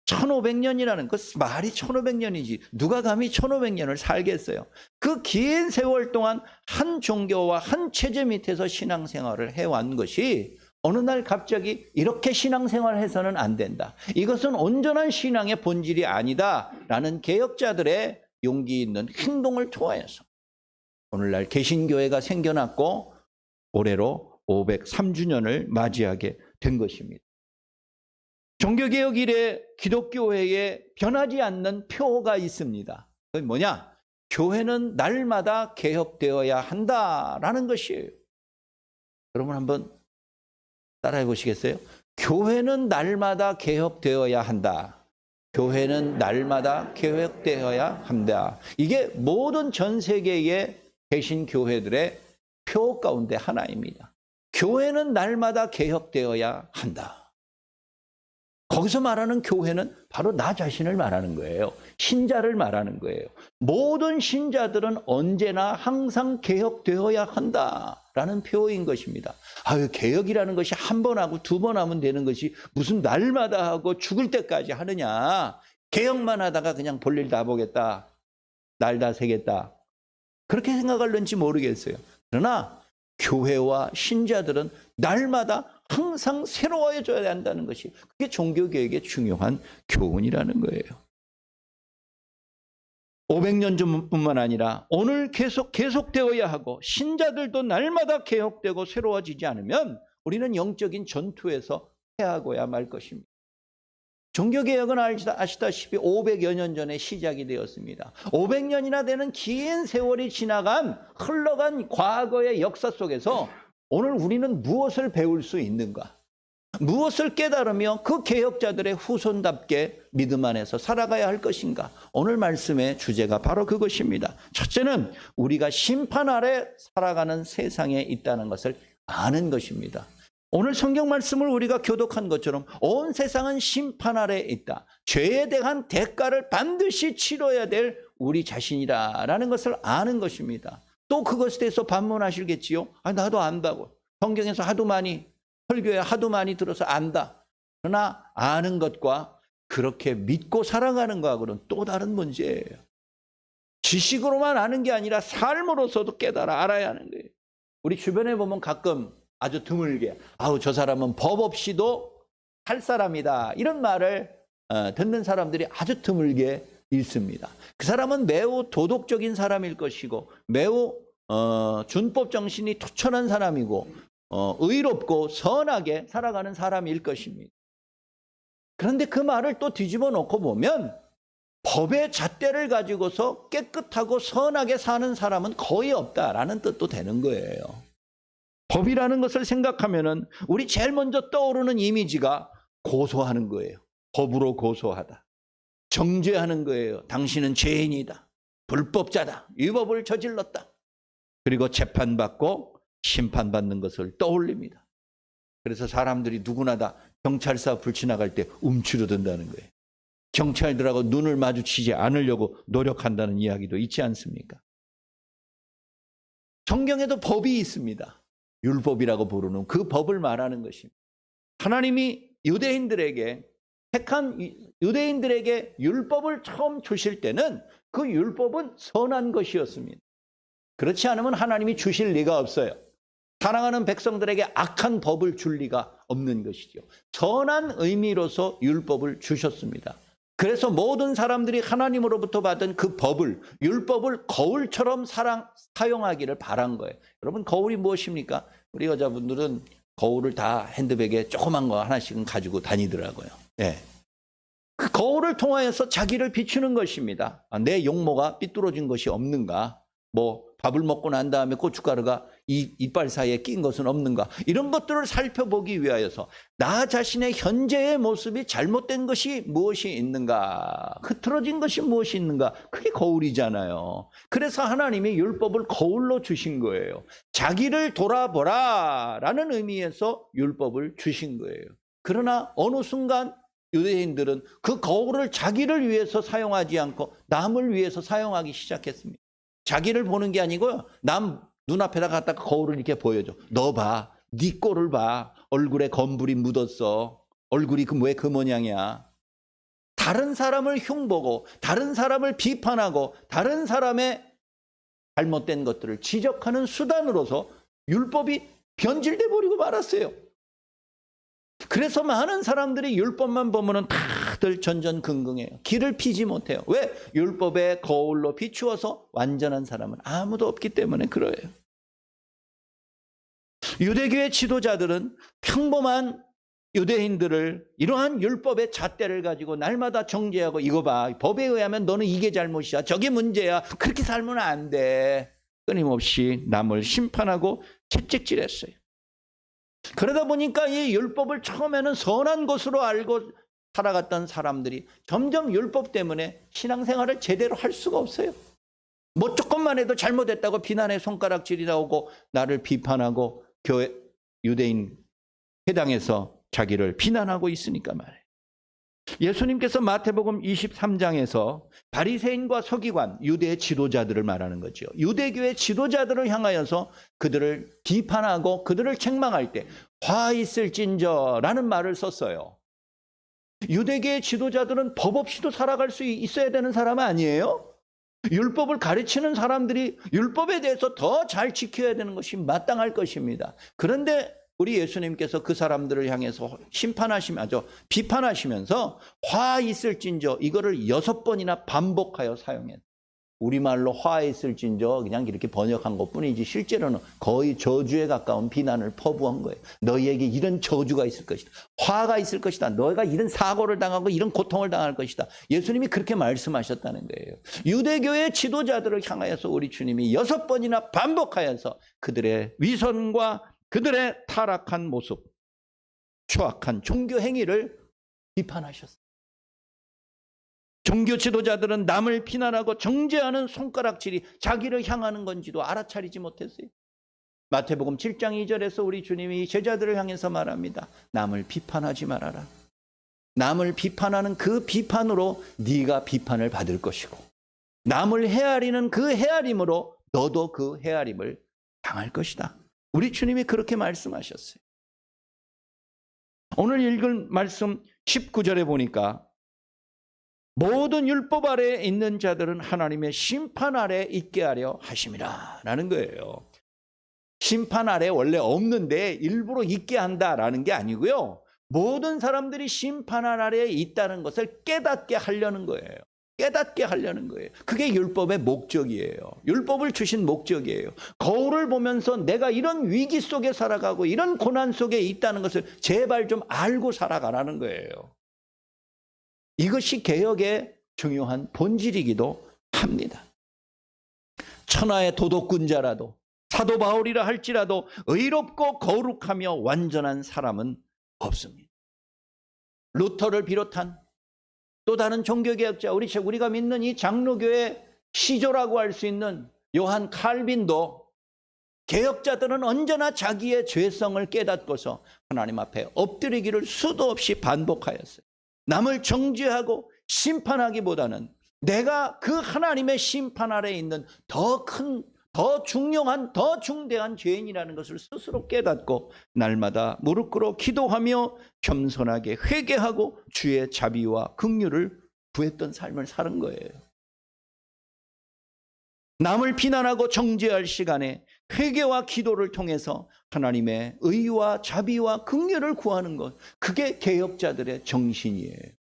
1500년이라는 그 말이 1500년이지 누가 감히 1500년을 살겠어요. 그 긴 세월 동안 한 종교와 한 체제 밑에서 신앙생활을 해왔는 것이 어느 날 갑자기 이렇게 신앙생활해서는 안 된다. 이것은 온전한 신앙의 본질이 아니다. 라는 개혁자들의 용기 있는 행동을 통하여서 오늘날 개신교회가 생겨났고 올해로 503주년을 맞이하게 된 것입니다. 종교개혁 이래 기독교회에 변하지 않는 표가 있습니다. 그게 뭐냐? 교회는 날마다 개혁되어야 한다라는 것이에요. 여러분 한번 따라해 보시겠어요? 교회는 날마다 개혁되어야 한다. 교회는 날마다 개혁되어야 한다. 이게 모든 전 세계의 개신교회들의 표 가운데 하나입니다. 교회는 날마다 개혁되어야 한다. 거기서 말하는 교회는 바로 나 자신을 말하는 거예요. 신자를 말하는 거예요. 모든 신자들은 언제나 항상 개혁되어야 한다라는 표인 것입니다. 개혁이라는 것이 한 번 하고 두 번 하면 되는 것이 무슨 날마다 하고 죽을 때까지 하느냐. 개혁만 하다가 그냥 볼일 다 보겠다. 날 다 새겠다. 그렇게 생각할는지 모르겠어요. 그러나 교회와 신자들은 날마다 항상 새로워져야 한다는 것이 그게 종교개혁의 중요한 교훈이라는 거예요. 500년 전뿐만 아니라 오늘 계속되어야 하고 신자들도 날마다 개혁되고 새로워지지 않으면 우리는 영적인 전투에서 패하고야 말 것입니다. 종교개혁은 아시다시피 500여 년 전에 시작이 되었습니다. 500년이나 되는 긴 세월이 흘러간 과거의 역사 속에서 오늘 우리는 무엇을 배울 수 있는가? 무엇을 깨달으며 그 개혁자들의 후손답게 믿음 안에서 살아가야 할 것인가? 오늘 말씀의 주제가 바로 그것입니다. 첫째는 우리가 심판 아래 살아가는 세상에 있다는 것을 아는 것입니다. 오늘 성경 말씀을 우리가 교독한 것처럼 온 세상은 심판 아래 있다. 죄에 대한 대가를 반드시 치러야 될 우리 자신이라는 것을 아는 것입니다. 또 그것에 대해서 반문하시겠지요? 나도 안다고. 성경에서 하도 많이 설교에 하도 많이 들어서 안다. 그러나 아는 것과 그렇게 믿고 살아가는 것하고는 또 다른 문제예요. 지식으로만 아는 게 아니라 삶으로서도 깨달아 알아야 하는 거예요. 우리 주변에 보면 가끔 아주 드물게 저 사람은 법 없이도 살 사람이다. 이런 말을 듣는 사람들이 아주 드물게 있습니다. 그 사람은 매우 도덕적인 사람일 것이고 매우 준법 정신이 투철한 사람이고 의롭고 선하게 살아가는 사람일 것입니다. 그런데 그 말을 또 뒤집어 놓고 보면 법의 잣대를 가지고서 깨끗하고 선하게 사는 사람은 거의 없다라는 뜻도 되는 거예요. 법이라는 것을 생각하면은 우리 제일 먼저 떠오르는 이미지가 고소하는 거예요. 법으로 고소하다. 정죄하는 거예요. 당신은 죄인이다. 불법자다. 위법을 저질렀다. 그리고 재판받고 심판받는 것을 떠올립니다. 그래서 사람들이 누구나 다 경찰서 불 지나갈 때 움츠러든다는 거예요. 경찰들하고 눈을 마주치지 않으려고 노력한다는 이야기도 있지 않습니까? 성경에도 법이 있습니다. 율법이라고 부르는 그 법을 말하는 것입니다. 하나님이 택한 유대인들에게 율법을 처음 주실 때는 그 율법은 선한 것이었습니다. 그렇지 않으면 하나님이 주실 리가 없어요. 사랑하는 백성들에게 악한 법을 줄 리가 없는 것이죠. 선한 의미로서 율법을 주셨습니다. 그래서 모든 사람들이 하나님으로부터 받은 그 법을, 율법을 거울처럼 사용하기를 바란 거예요. 여러분, 거울이 무엇입니까? 우리 여자분들은 거울을 다 핸드백에 조그만 거 하나씩은 가지고 다니더라고요. 예. 그 거울을 통하여서 자기를 비추는 것입니다. 내 용모가 삐뚤어진 것이 없는가? 뭐 밥을 먹고 난 다음에 고춧가루가 이빨 사이에 낀 것은 없는가? 이런 것들을 살펴보기 위하여서 나 자신의 현재의 모습이 잘못된 것이 무엇이 있는가? 흐트러진 것이 무엇이 있는가? 그게 거울이잖아요. 그래서 하나님이 율법을 거울로 주신 거예요. 자기를 돌아보라 라는 의미에서 율법을 주신 거예요. 그러나 어느 순간 유대인들은 그 거울을 자기를 위해서 사용하지 않고 남을 위해서 사용하기 시작했습니다. 자기를 보는 게 아니고요. 남 눈앞에다 갖다가 거울을 이렇게 보여줘. 너 봐. 네 꼴을 봐. 얼굴에 검불이 묻었어. 얼굴이 왜 그 모양이야. 다른 사람을 흉보고 다른 사람을 비판하고 다른 사람의 잘못된 것들을 지적하는 수단으로서 율법이 변질돼 버리고 말았어요. 그래서 많은 사람들이 율법만 보면은 다들 전전긍긍해요. 길을 피지 못해요. 왜? 율법의 거울로 비추어서 완전한 사람은 아무도 없기 때문에 그래요. 유대교의 지도자들은 평범한 유대인들을 이러한 율법의 잣대를 가지고 날마다 정죄하고 이거 봐. 법에 의하면 너는 이게 잘못이야. 저게 문제야. 그렇게 살면 안 돼. 끊임없이 남을 심판하고 채찍질했어요. 그러다 보니까 이 율법을 처음에는 선한 것으로 알고 살아갔던 사람들이 점점 율법 때문에 신앙생활을 제대로 할 수가 없어요. 뭐 조금만 해도 잘못했다고 비난의 손가락질이 나오고 나를 비판하고 교회 유대인 회당에서 자기를 비난하고 있으니까 말이에요. 예수님께서 마태복음 23장에서 바리새인과 서기관, 유대 지도자들을 말하는 거죠. 유대교의 지도자들을 향하여서 그들을 비판하고 그들을 책망할 때 화 있을진저라는 말을 썼어요. 유대교의 지도자들은 법 없이도 살아갈 수 있어야 되는 사람 아니에요? 율법을 가르치는 사람들이 율법에 대해서 더 잘 지켜야 되는 것이 마땅할 것입니다. 그런데 우리 예수님께서 그 사람들을 향해서 비판하시면서 화 있을진저 이거를 6번이나 반복하여 사용했어요. 우리말로 화 있을진저 그냥 이렇게 번역한 것뿐이지 실제로는 거의 저주에 가까운 비난을 퍼부은 거예요. 너희에게 이런 저주가 있을 것이다. 화가 있을 것이다. 너희가 이런 사고를 당하고 이런 고통을 당할 것이다. 예수님이 그렇게 말씀하셨다는 거예요. 유대교의 지도자들을 향하여서 우리 주님이 6번이나 반복하여서 그들의 위선과 그들의 타락한 모습, 추악한 종교 행위를 비판하셨어요. 종교 지도자들은 남을 비난하고 정죄하는 손가락질이 자기를 향하는 건지도 알아차리지 못했어요. 마태복음 7장 2절에서 우리 주님이 제자들을 향해서 말합니다. 남을 비판하지 말아라. 남을 비판하는 그 비판으로 네가 비판을 받을 것이고 남을 헤아리는 그 헤아림으로 너도 그 헤아림을 당할 것이다. 우리 주님이 그렇게 말씀하셨어요. 오늘 읽은 말씀 19절에 보니까 모든 율법 아래에 있는 자들은 하나님의 심판 아래에 있게 하려 하심이라 라는 거예요. 심판 아래 원래 없는데 일부러 있게 한다라는 게 아니고요. 모든 사람들이 심판 아래에 있다는 것을 깨닫게 하려는 거예요. 깨닫게 하려는 거예요. 그게 율법의 목적이에요. 율법을 주신 목적이에요. 거울을 보면서 내가 이런 위기 속에 살아가고 이런 고난 속에 있다는 것을 제발 좀 알고 살아가라는 거예요. 이것이 개혁의 중요한 본질이기도 합니다. 천하의 도덕군자라도 사도 바울이라 할지라도 의롭고 거룩하며 완전한 사람은 없습니다. 루터를 비롯한 또 다른 종교개혁자, 우리가 믿는 이 장로교의 시조라고 할 수 있는 요한 칼빈도 개혁자들은 언제나 자기의 죄성을 깨닫고서 하나님 앞에 엎드리기를 수도 없이 반복하였어요. 남을 정죄하고 심판하기보다는 내가 그 하나님의 심판 아래에 있는 더 큰, 더 중요한, 더 중대한 죄인이라는 것을 스스로 깨닫고 날마다 무릎 꿇어 기도하며 겸손하게 회개하고 주의 자비와 긍휼을 구했던 삶을 사는 거예요. 남을 비난하고 정죄할 시간에 회개와 기도를 통해서 하나님의 의와 자비와 긍휼을 구하는 것, 그게 개혁자들의 정신이에요.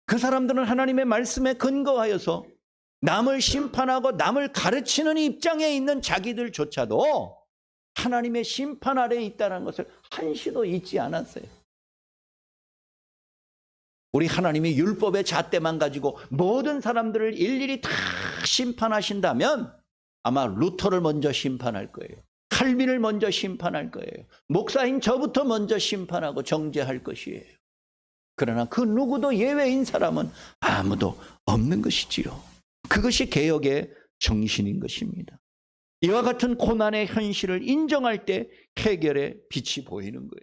그 사람들은 하나님의 말씀에 근거하여서 남을 심판하고 남을 가르치는 입장에 있는 자기들조차도 하나님의 심판 아래에 있다는 것을 한시도 잊지 않았어요. 우리 하나님이 율법의 잣대만 가지고 모든 사람들을 일일이 다 심판하신다면 아마 루터를 먼저 심판할 거예요. 칼빈을 먼저 심판할 거예요. 목사인 저부터 먼저 심판하고 정죄할 것이에요. 그러나 그 누구도 예외인 사람은 아무도 없는 것이지요. 그것이 개혁의 정신인 것입니다. 이와 같은 고난의 현실을 인정할 때 해결의 빛이 보이는 거예요.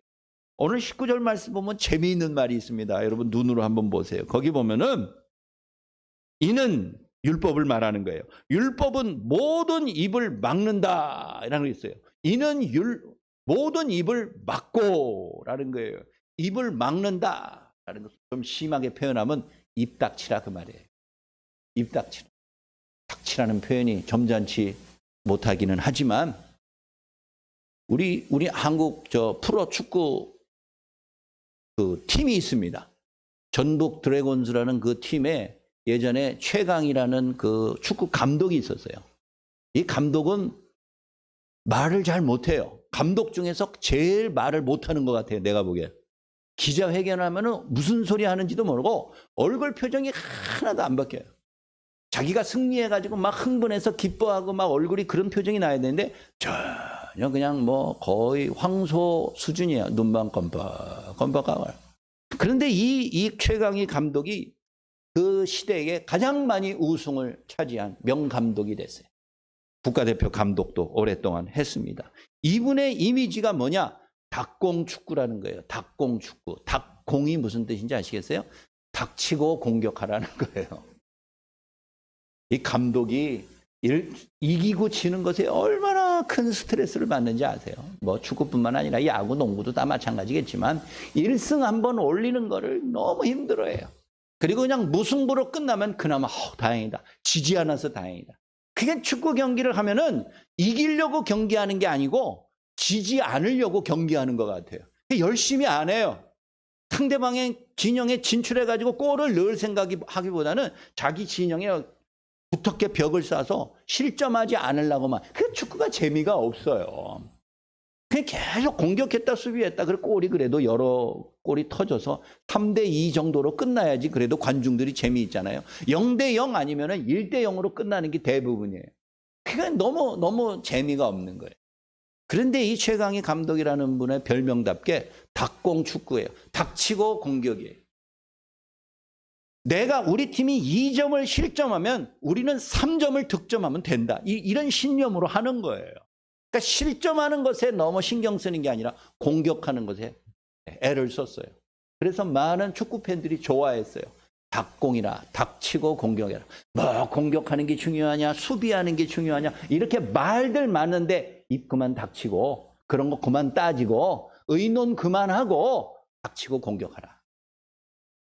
오늘 19절 말씀 보면 재미있는 말이 있습니다. 여러분 눈으로 한번 보세요. 거기 보면은 이는 율법을 말하는 거예요. 율법은 모든 입을 막는다 라는 게 있어요. 이는 모든 입을 막고라는 거예요. 입을 막는다 라는 것을 좀 심하게 표현하면 입 닥치라 그 말이에요. 입 닥치라. 닥치라는 표현이 점잖지 못하기는 하지만 우리 한국 저 프로 축구 그 팀이 있습니다. 전북 드래곤즈라는 그 팀에 예전에 최강이라는 그 축구 감독이 있었어요. 이 감독은 말을 잘 못해요. 감독 중에서 제일 말을 못하는 것 같아요. 내가 보기에. 기자회견하면 무슨 소리 하는지도 모르고 얼굴 표정이 하나도 안 바뀌어요. 자기가 승리해가지고 막 흥분해서 기뻐하고 막 얼굴이 그런 표정이 나야 되는데 전혀 그냥 뭐 거의 황소 수준이에요. 눈만 껌뻑껌뻑하고. 그런데 이 최강희 감독이 그 시대에 가장 많이 우승을 차지한 명감독이 됐어요. 국가대표 감독도 오랫동안 했습니다. 이분의 이미지가 뭐냐? 닭공축구라는 거예요. 닭공축구. 닭공이 무슨 뜻인지 아시겠어요? 닥치고 공격하라는 거예요. 이 감독이 이기고 지는 것에 얼마나 큰 스트레스를 받는지 아세요? 뭐 축구뿐만 아니라 야구, 농구도 다 마찬가지겠지만 1승 한번 올리는 거를 너무 힘들어해요. 그리고 그냥 무승부로 끝나면 그나마 다행이다. 지지 않아서 다행이다. 그게 축구 경기를 하면은 이기려고 경기하는 게 아니고 지지 않으려고 경기하는 것 같아요. 열심히 안 해요. 상대방의 진영에 진출해가지고 골을 넣을 생각하기보다는 자기 진영에 두텁게 벽을 쌓아서 실점하지 않으려고만. 그 축구가 재미가 없어요. 그냥 계속 공격했다 수비했다. 그리고 골이 그래도 여러 골이 터져서 3대2 정도로 끝나야지 그래도 관중들이 재미있잖아요. 0대0 아니면 1대0으로 끝나는 게 대부분이에요. 그게 너무 재미가 없는 거예요. 그런데 이 최강희 감독이라는 분의 별명답게 닭공 축구예요. 닥치고 공격이에요. 우리 팀이 2점을 실점하면 우리는 3점을 득점하면 된다. 이런 신념으로 하는 거예요. 그러니까 실점하는 것에 너무 신경 쓰는 게 아니라 공격하는 것에 애를 썼어요. 그래서 많은 축구 팬들이 좋아했어요. 닭공이라, 닥치고 공격해라. 뭐 공격하는 게 중요하냐, 수비하는 게 중요하냐, 이렇게 말들 많은데 입 그만 닥치고 그런 거 그만 따지고 의논 그만하고 닥치고 공격하라.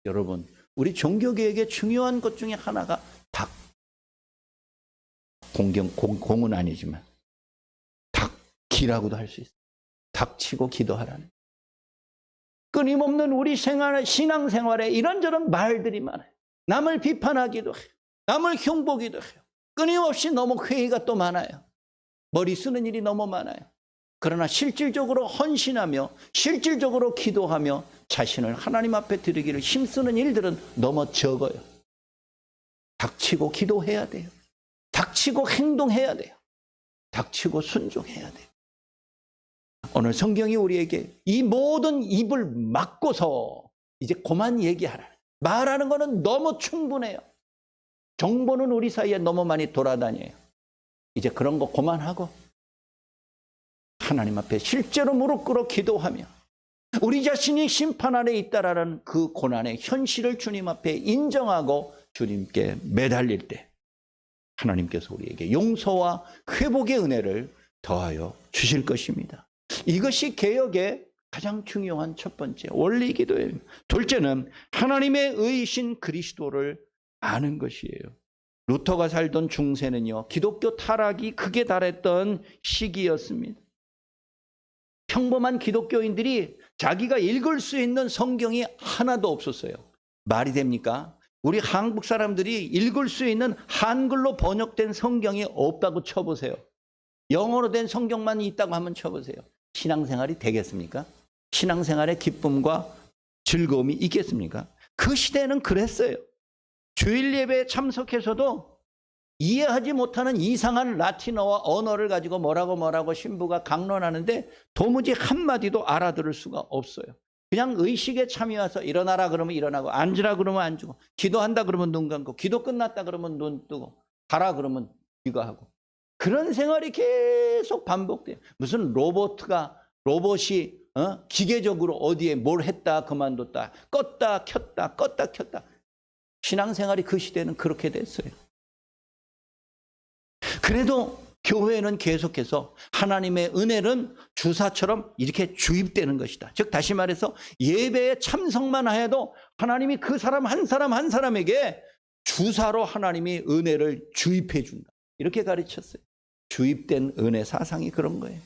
여러분, 우리 종교계에게 중요한 것 중에 하나가 공은 아니지만 닥기라고도 할 수 있어요. 닥치고 기도하라는. 끊임없는 우리 신앙생활에 이런저런 말들이 많아요. 남을 비판하기도 해요. 남을 흉보기도 해요. 끊임없이 너무 회의가 또 많아요. 머리 쓰는 일이 너무 많아요. 그러나 실질적으로 헌신하며 실질적으로 기도하며 자신을 하나님 앞에 드리기를 힘쓰는 일들은 너무 적어요. 닥치고 기도해야 돼요. 닥치고 행동해야 돼요. 닥치고 순종해야 돼요. 오늘 성경이 우리에게 이 모든 입을 막고서 이제 그만 얘기하라. 말하는 거는 너무 충분해요. 정보는 우리 사이에 너무 많이 돌아다녀요. 이제 그런 거 그만하고 하나님 앞에 실제로 무릎 꿇어 기도하며 우리 자신이 심판 아래 있다라는 그 고난의 현실을 주님 앞에 인정하고 주님께 매달릴 때 하나님께서 우리에게 용서와 회복의 은혜를 더하여 주실 것입니다. 이것이 개혁의 가장 중요한 첫 번째 원리이기도 해요. 둘째는 하나님의 의이신 그리스도를 아는 것이에요. 루터가 살던 중세는요, 기독교 타락이 극에 달했던 시기였습니다. 평범한 기독교인들이 자기가 읽을 수 있는 성경이 하나도 없었어요. 말이 됩니까? 우리 한국 사람들이 읽을 수 있는 한글로 번역된 성경이 없다고 쳐보세요. 영어로 된 성경만 있다고 한번 쳐보세요. 신앙생활이 되겠습니까? 신앙생활의 기쁨과 즐거움이 있겠습니까? 그 시대는 그랬어요. 주일 예배에 참석해서도 이해하지 못하는 이상한 라틴어와 언어를 가지고 뭐라고 신부가 강론하는데 도무지 한마디도 알아들을 수가 없어요. 그냥 의식에 참여해서 일어나라 그러면 일어나고, 앉으라 그러면 앉고, 기도한다 그러면 눈 감고, 기도 끝났다 그러면 눈 뜨고, 가라 그러면 귀가하고, 그런 생활이 계속 반복돼요. 무슨 로봇이 기계적으로 어디에 뭘 했다 그만뒀다, 껐다 켰다. 신앙생활이 그 시대는 그렇게 됐어요. 그래도 교회는 계속해서 하나님의 은혜는 주사처럼 이렇게 주입되는 것이다. 즉 다시 말해서 예배에 참석만 해도 하나님이 그 사람 한 사람에게 주사로 하나님이 은혜를 주입해 준다. 이렇게 가르쳤어요. 주입된 은혜 사상이 그런 거예요.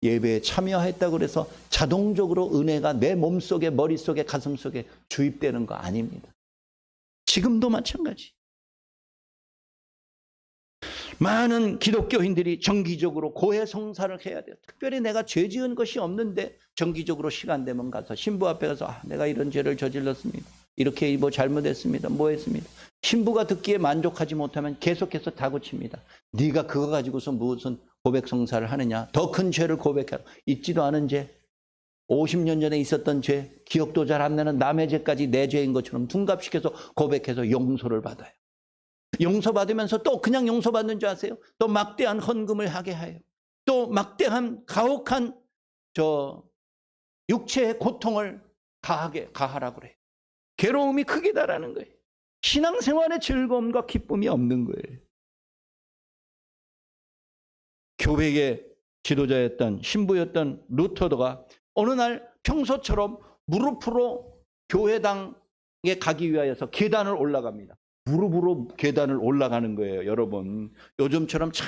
예배에 참여했다고 그래서 자동적으로 은혜가 내 몸속에, 머릿속에, 가슴속에 주입되는 거 아닙니다. 지금도 마찬가지. 많은 기독교인들이 정기적으로 고해성사를 해야 돼요. 특별히 내가 죄 지은 것이 없는데 정기적으로 시간 되면 가서 신부 앞에 가서 내가 이런 죄를 저질렀습니다. 이렇게 뭐 잘못했습니다. 뭐 했습니다. 신부가 듣기에 만족하지 못하면 계속해서 다그칩니다. 네가 그거 가지고서 무슨 고백성사를 하느냐. 더 큰 죄를 고백하라. 있지도 않은 죄, 50년 전에 있었던 죄, 기억도 잘 안 나는 남의 죄까지 내 죄인 것처럼 둔갑시켜서 고백해서 용서를 받아요. 용서받으면서 또 그냥 용서받는 줄 아세요? 또 막대한 헌금을 하게 해요. 또 막대한 가혹한 육체의 고통을 가하라고 그래요. 괴로움이 크기다라는 거예요. 신앙생활의 즐거움과 기쁨이 없는 거예요. 교회의 지도자였던 신부였던 루터가 어느 날 평소처럼 무릎으로 교회당에 가기 위하여서 계단을 올라갑니다. 무릎으로 계단을 올라가는 거예요, 여러분. 요즘처럼 차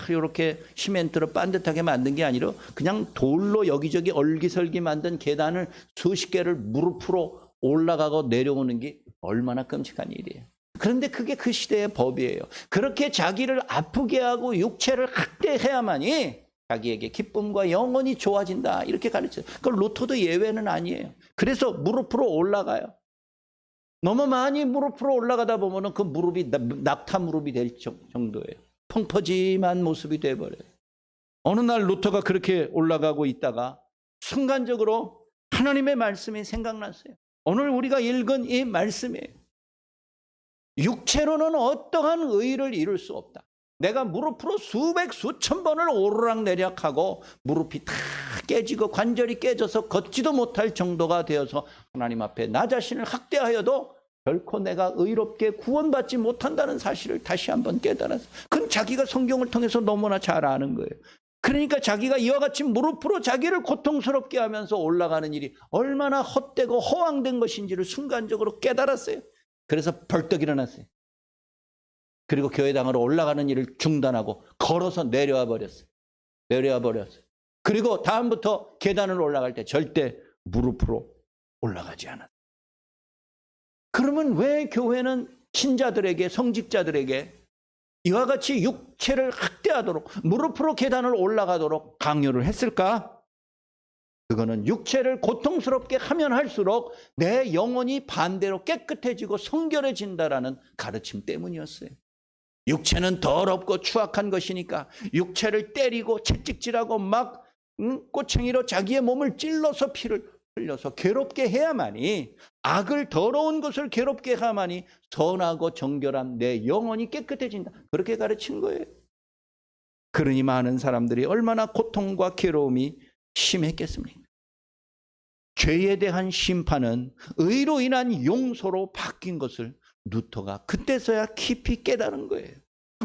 이렇게 시멘트로 반듯하게 만든 게 아니라 그냥 돌로 여기저기 얼기설기 만든 계단을 수십 개를 무릎으로 올라가고 내려오는 게 얼마나 끔찍한 일이에요. 그런데 그게 그 시대의 법이에요. 그렇게 자기를 아프게 하고 육체를 학대해야만이 자기에게 기쁨과 영혼이 좋아진다, 이렇게 가르쳐요. 그 루터도 예외는 아니에요. 그래서 무릎으로 올라가요. 너무 많이 무릎으로 올라가다 보면 그 무릎이 낙타 무릎이 될 정도예요. 펑퍼짐한 모습이 돼버려요. 어느 날 루터가 그렇게 올라가고 있다가 순간적으로 하나님의 말씀이 생각났어요. 오늘 우리가 읽은 이 말씀이에요. 육체로는 어떠한 의의를 이룰 수 없다. 내가 무릎으로 수백 수천 번을 오르락내리락하고 무릎이 다 깨지고 관절이 깨져서 걷지도 못할 정도가 되어서 하나님 앞에 나 자신을 학대하여도 결코 내가 의롭게 구원받지 못한다는 사실을 다시 한번 깨달았어요. 그건 자기가 성경을 통해서 너무나 잘 아는 거예요. 그러니까 자기가 이와 같이 무릎으로 자기를 고통스럽게 하면서 올라가는 일이 얼마나 헛되고 허황된 것인지를 순간적으로 깨달았어요. 그래서 벌떡 일어났어요. 그리고 교회당으로 올라가는 일을 중단하고 걸어서 내려와 버렸어요. 그리고 다음부터 계단을 올라갈 때 절대 무릎으로 올라가지 않았어요. 그러면 왜 교회는 신자들에게, 성직자들에게 이와 같이 육체를 학대하도록 무릎으로 계단을 올라가도록 강요를 했을까? 그거는 육체를 고통스럽게 하면 할수록 내 영혼이 반대로 깨끗해지고 성결해진다라는 가르침 때문이었어요. 육체는 더럽고 추악한 것이니까 육체를 때리고 채찍질하고 막 꼬챙이로 자기의 몸을 찔러서 피를 흘려서 괴롭게 해야만이, 악을 더러운 것을 괴롭게 해야만이 선하고 정결한 내 영혼이 깨끗해진다. 그렇게 가르친 거예요. 그러니 많은 사람들이 얼마나 고통과 괴로움이 심했겠습니까? 죄에 대한 심판은 의로 인한 용서로 바뀐 것을 루터가 그때서야 깊이 깨달은 거예요.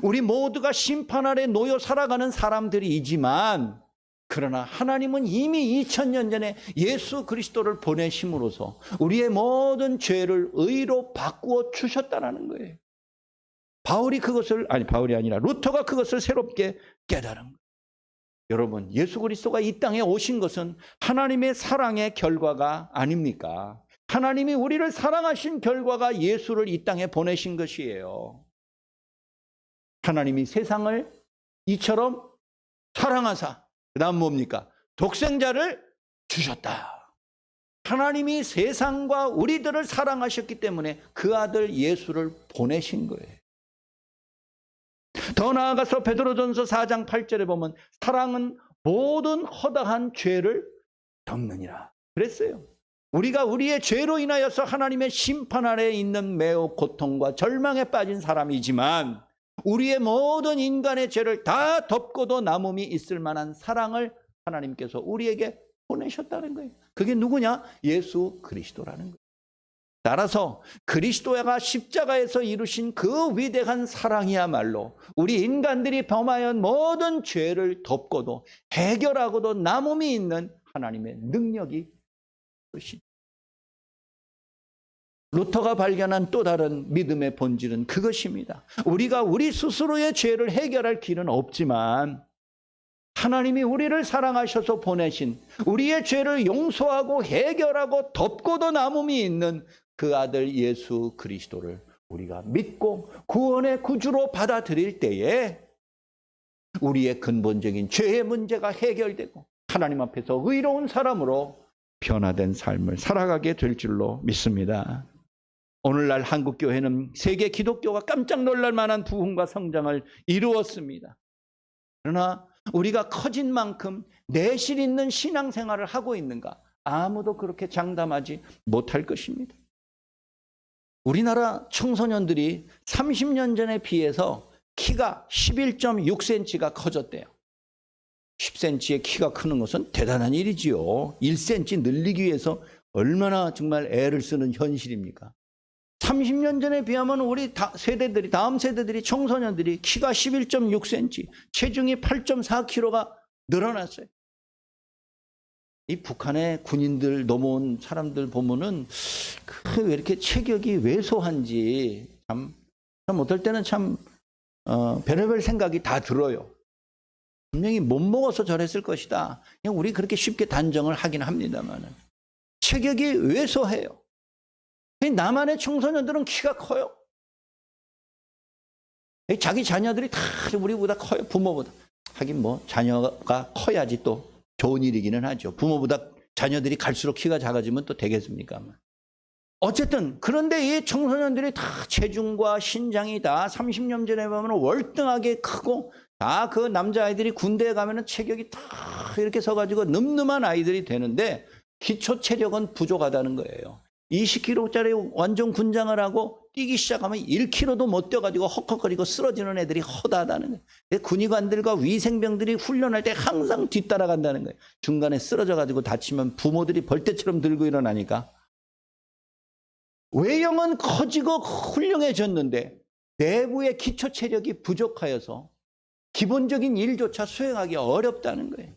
우리 모두가 심판 아래 놓여 살아가는 사람들이지만, 그러나 하나님은 이미 2000년 전에 예수 그리스도를 보내심으로써 우리의 모든 죄를 의로 바꾸어 주셨다는 거예요. 루터가 그것을 새롭게 깨달은 거예요. 여러분, 예수 그리스도가 이 땅에 오신 것은 하나님의 사랑의 결과가 아닙니까? 하나님이 우리를 사랑하신 결과가 예수를 이 땅에 보내신 것이에요. 하나님이 세상을 이처럼 사랑하사, 그 다음 뭡니까? 독생자를 주셨다. 하나님이 세상과 우리들을 사랑하셨기 때문에 그 아들 예수를 보내신 거예요. 더 나아가서 베드로전서 4장 8절에 보면 사랑은 모든 허다한 죄를 덮느니라 그랬어요. 우리가 우리의 죄로 인하여서 하나님의 심판 아래에 있는 매우 고통과 절망에 빠진 사람이지만 우리의 모든 인간의 죄를 다 덮고도 남음이 있을 만한 사랑을 하나님께서 우리에게 보내셨다는 거예요. 그게 누구냐? 예수 그리스도라는 거예요. 따라서 그리스도가 십자가에서 이루신 그 위대한 사랑이야말로 우리 인간들이 범하여 모든 죄를 덮고도 해결하고도 남음이 있는 하나님의 능력이 것이죠. 루터가 발견한 또 다른 믿음의 본질은 그것입니다. 우리가 우리 스스로의 죄를 해결할 길은 없지만 하나님이 우리를 사랑하셔서 보내신 우리의 죄를 용서하고 해결하고 덮고도 남음이 있는 그 아들 예수 그리스도를 우리가 믿고 구원의 구주로 받아들일 때에 우리의 근본적인 죄의 문제가 해결되고 하나님 앞에서 의로운 사람으로 변화된 삶을 살아가게 될 줄로 믿습니다. 오늘날 한국교회는 세계 기독교가 깜짝 놀랄 만한 부흥과 성장을 이루었습니다. 그러나 우리가 커진 만큼 내실 있는 신앙생활을 하고 있는가? 아무도 그렇게 장담하지 못할 것입니다. 우리나라 청소년들이 30년 전에 비해서 키가 11.6cm가 커졌대요. 10cm의 키가 크는 것은 대단한 일이지요. 1cm 늘리기 위해서 얼마나 정말 애를 쓰는 현실입니까? 30년 전에 비하면 우리 세대들이, 다음 세대들이, 청소년들이 키가 11.6cm, 체중이 8.4kg가 늘어났어요. 이 북한의 군인들 넘어온 사람들 보면은 왜 이렇게 체격이 왜소한지 참 어떨 때는 참 별의별 생각이 다 들어요. 분명히 못 먹어서 저랬을 것이다. 그냥 우리 그렇게 쉽게 단정을 하긴 합니다만은 체격이 왜소해요. 남한의 청소년들은 키가 커요. 자기 자녀들이 다 우리보다 커요. 부모보다. 하긴 뭐 자녀가 커야지 또 좋은 일이기는 하죠. 부모보다 자녀들이 갈수록 키가 작아지면 또 되겠습니까? 어쨌든 그런데 이 청소년들이 다 체중과 신장이 다 30년 전에 보면 월등하게 크고 다 그 남자아이들이 군대에 가면은 체격이 다 이렇게 서가지고 늠름한 아이들이 되는데 기초 체력은 부족하다는 거예요. 20kg짜리 완전 군장을 하고 뛰기 시작하면 1kg도 못 뛰어가지고 헉헉거리고 쓰러지는 애들이 허다하다는 거예요. 군의관들과 위생병들이 훈련할 때 항상 뒤따라간다는 거예요. 중간에 쓰러져가지고 다치면 부모들이 벌떼처럼 들고 일어나니까. 외형은 커지고 훌륭해졌는데 내부의 기초 체력이 부족하여서 기본적인 일조차 수행하기 어렵다는 거예요.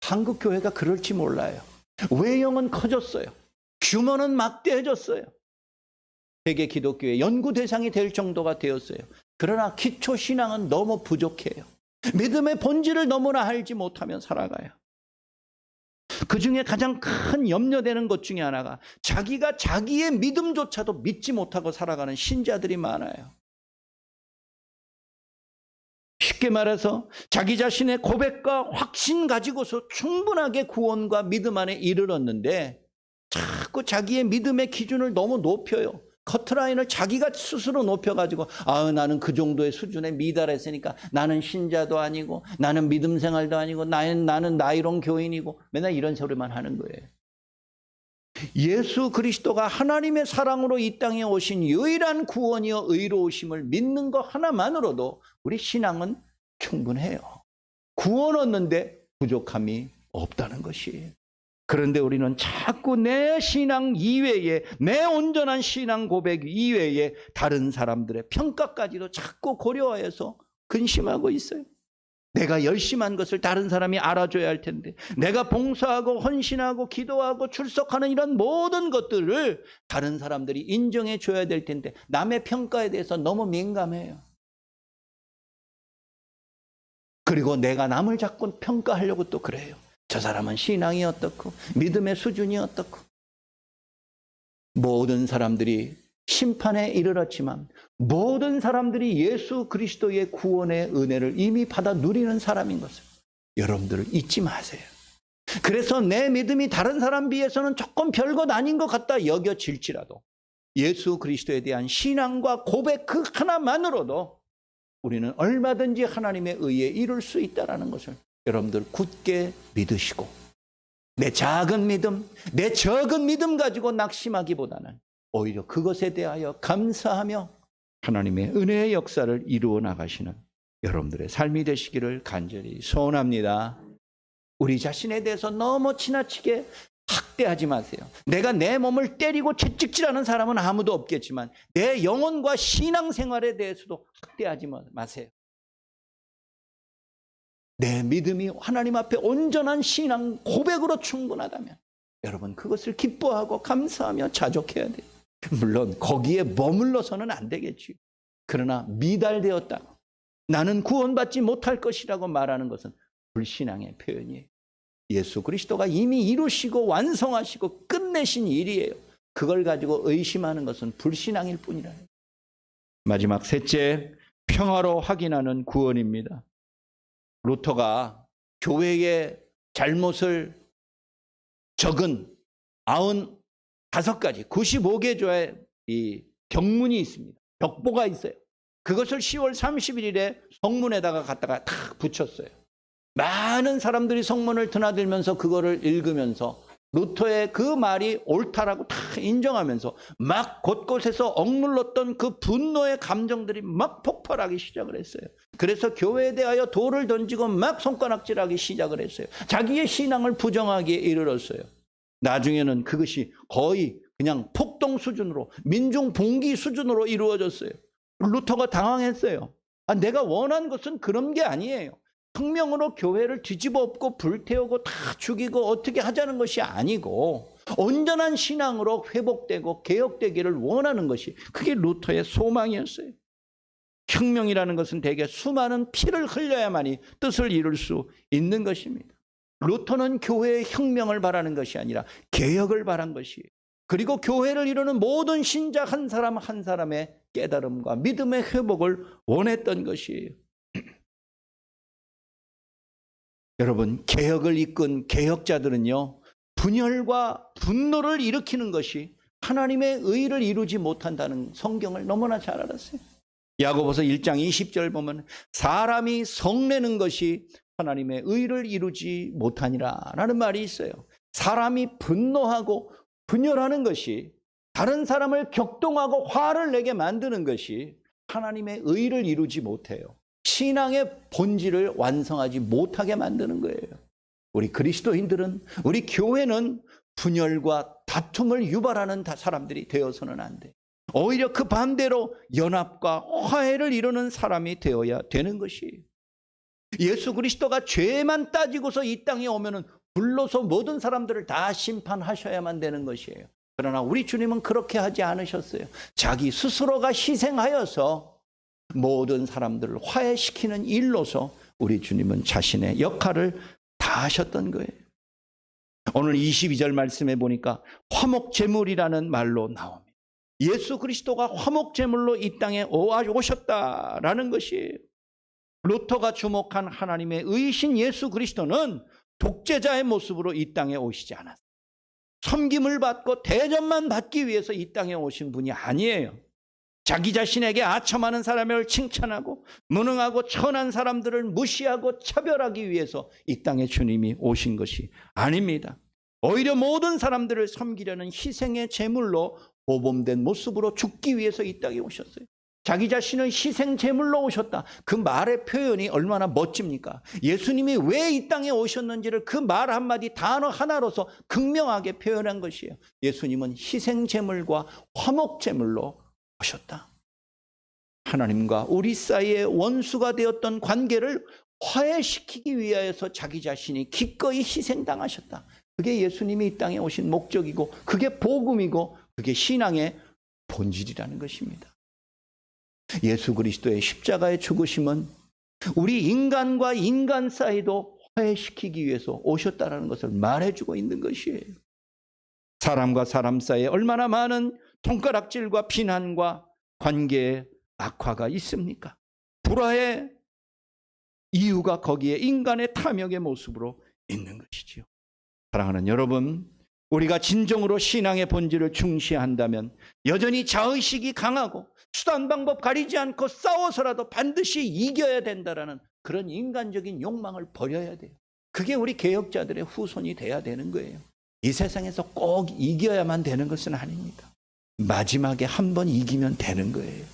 한국 교회가 그럴지 몰라요. 외형은 커졌어요. 규모는 막대해졌어요. 세계 기독교의 연구 대상이 될 정도가 되었어요. 그러나 기초 신앙은 너무 부족해요. 믿음의 본질을 너무나 알지 못하면 살아가요. 그 중에 가장 큰 염려되는 것 중에 하나가 자기가 자기의 믿음조차도 믿지 못하고 살아가는 신자들이 많아요. 쉽게 말해서 자기 자신의 고백과 확신 가지고서 충분하게 구원과 믿음 안에 이르렀는데 자꾸 자기의 믿음의 기준을 너무 높여요. 커트라인을 자기가 스스로 높여가지고 나는 그 정도의 수준에 미달했으니까 나는 신자도 아니고 나는 믿음 생활도 아니고 나는 나이론 교인이고 맨날 이런 소리만 하는 거예요. 예수 그리스도가 하나님의 사랑으로 이 땅에 오신 유일한 구원이요 의로우심을 믿는 것 하나만으로도 우리 신앙은 충분해요. 구원 얻는데 부족함이 없다는 것이에요. 그런데 우리는 자꾸 내 신앙 이외에, 내 온전한 신앙 고백 이외에 다른 사람들의 평가까지도 자꾸 고려해서 근심하고 있어요. 내가 열심한 것을 다른 사람이 알아줘야 할 텐데, 내가 봉사하고 헌신하고 기도하고 출석하는 이런 모든 것들을 다른 사람들이 인정해 줘야 될 텐데 남의 평가에 대해서 너무 민감해요. 그리고 내가 남을 자꾸 평가하려고 또 그래요. 저 사람은 신앙이 어떻고 믿음의 수준이 어떻고 모든 사람들이 심판에 이르렀지만 모든 사람들이 예수 그리스도의 구원의 은혜를 이미 받아 누리는 사람인 것을 여러분들 잊지 마세요. 그래서 내 믿음이 다른 사람 비해서는 조금 별것 아닌 것 같다 여겨질지라도 예수 그리스도에 대한 신앙과 고백 그 하나만으로도 우리는 얼마든지 하나님의 의에 이룰 수 있다는 것을 여러분들 굳게 믿으시고, 내 작은 믿음, 내 적은 믿음 가지고 낙심하기보다는 오히려 그것에 대하여 감사하며 하나님의 은혜의 역사를 이루어 나가시는 여러분들의 삶이 되시기를 간절히 소원합니다. 우리 자신에 대해서 너무 지나치게 학대하지 마세요. 내가 내 몸을 때리고 채찍질하는 사람은 아무도 없겠지만 내 영혼과 신앙생활에 대해서도 학대하지 마세요. 내 믿음이 하나님 앞에 온전한 신앙 고백으로 충분하다면 여러분 그것을 기뻐하고 감사하며 자족해야 돼요. 물론 거기에 머물러서는 안 되겠지요. 그러나 미달되었다고 나는 구원받지 못할 것이라고 말하는 것은 불신앙의 표현이에요. 예수 그리스도가 이미 이루시고 완성하시고 끝내신 일이에요. 그걸 가지고 의심하는 것은 불신앙일 뿐이라요. 마지막 셋째, 평화로 확인하는 구원입니다. 루터가 교회의 잘못을 적은 95가지 95개조의 이 경문이 있습니다. 벽보가 있어요. 그것을 10월 31일에 성문에다가 갖다가 탁 붙였어요. 많은 사람들이 성문을 드나들면서 그거를 읽으면서 루터의 그 말이 옳다라고 다 인정하면서 막 곳곳에서 억눌렀던 그 분노의 감정들이 막 폭발하기 시작을 했어요. 그래서 교회에 대하여 돌을 던지고 막 손가락질하기 시작을 했어요. 자기의 신앙을 부정하기에 이르렀어요. 나중에는 그것이 거의 그냥 폭동 수준으로, 민중 봉기 수준으로 이루어졌어요. 루터가 당황했어요. 내가 원한 것은 그런 게 아니에요. 혁명으로 교회를 뒤집어 엎고 불태우고 다 죽이고 어떻게 하자는 것이 아니고 온전한 신앙으로 회복되고 개혁되기를 원하는 것이 그게 루터의 소망이었어요. 혁명이라는 것은 대개 수많은 피를 흘려야만이 뜻을 이룰 수 있는 것입니다. 루터는 교회의 혁명을 바라는 것이 아니라 개혁을 바란 것이에요. 그리고 교회를 이루는 모든 신자 한 사람 한 사람의 깨달음과 믿음의 회복을 원했던 것이에요. 여러분, 개혁을 이끈 개혁자들은요, 분열과 분노를 일으키는 것이 하나님의 의를 이루지 못한다는 성경을 너무나 잘 알았어요. 야고보서 1장 20절 보면 사람이 성내는 것이 하나님의 의를 이루지 못하니라 라는 말이 있어요. 사람이 분노하고 분열하는 것이, 다른 사람을 격동하고 화를 내게 만드는 것이 하나님의 의를 이루지 못해요. 신앙의 본질을 완성하지 못하게 만드는 거예요. 우리 그리스도인들은, 우리 교회는 분열과 다툼을 유발하는 사람들이 되어서는 안 돼. 오히려 그 반대로 연합과 화해를 이루는 사람이 되어야 되는 것이에요. 예수 그리스도가 죄만 따지고서 이 땅에 오면은 불러서 모든 사람들을 다 심판하셔야만 되는 것이에요. 그러나 우리 주님은 그렇게 하지 않으셨어요. 자기 스스로가 희생하여서 모든 사람들을 화해시키는 일로서 우리 주님은 자신의 역할을 다 하셨던 거예요. 오늘 22절 말씀에 보니까 화목제물이라는 말로 나옵니다. 예수 그리스도가 화목제물로 이 땅에 오셨다라는 것이에요. 루터가 주목한 하나님의 의신 예수 그리스도는 독재자의 모습으로 이 땅에 오시지 않았어요. 섬김을 받고 대접만 받기 위해서 이 땅에 오신 분이 아니에요. 자기 자신에게 아첨하는 사람을 칭찬하고 무능하고 천한 사람들을 무시하고 차별하기 위해서 이 땅에 주님이 오신 것이 아닙니다. 오히려 모든 사람들을 섬기려는 희생의 제물로 모범된 모습으로 죽기 위해서 이 땅에 오셨어요. 자기 자신을 희생 제물로 오셨다. 그 말의 표현이 얼마나 멋집니까? 예수님이 왜 이 땅에 오셨는지를 그 말 한마디 단어 하나로서 극명하게 표현한 것이에요. 예수님은 희생 제물과 화목 제물로 오셨다. 하나님과 우리 사이의 원수가 되었던 관계를 화해시키기 위하여서 자기 자신이 기꺼이 희생당하셨다. 그게 예수님이 이 땅에 오신 목적이고 그게 복음이고 그게 신앙의 본질이라는 것입니다. 예수 그리스도의 십자가의 죽으심은 우리 인간과 인간 사이도 화해시키기 위해서 오셨다는 것을 말해주고 있는 것이에요. 사람과 사람 사이에 얼마나 많은 손가락질과 비난과 관계의 악화가 있습니까? 불화의 이유가 거기에 인간의 탐욕의 모습으로 있는 것이지요. 사랑하는 여러분, 우리가 진정으로 신앙의 본질을 중시한다면 여전히 자의식이 강하고 수단 방법 가리지 않고 싸워서라도 반드시 이겨야 된다라는 그런 인간적인 욕망을 버려야 돼요. 그게 우리 개혁자들의 후손이 돼야 되는 거예요. 이 세상에서 꼭 이겨야만 되는 것은 아닙니다. 마지막에 한 번 이기면 되는 거예요.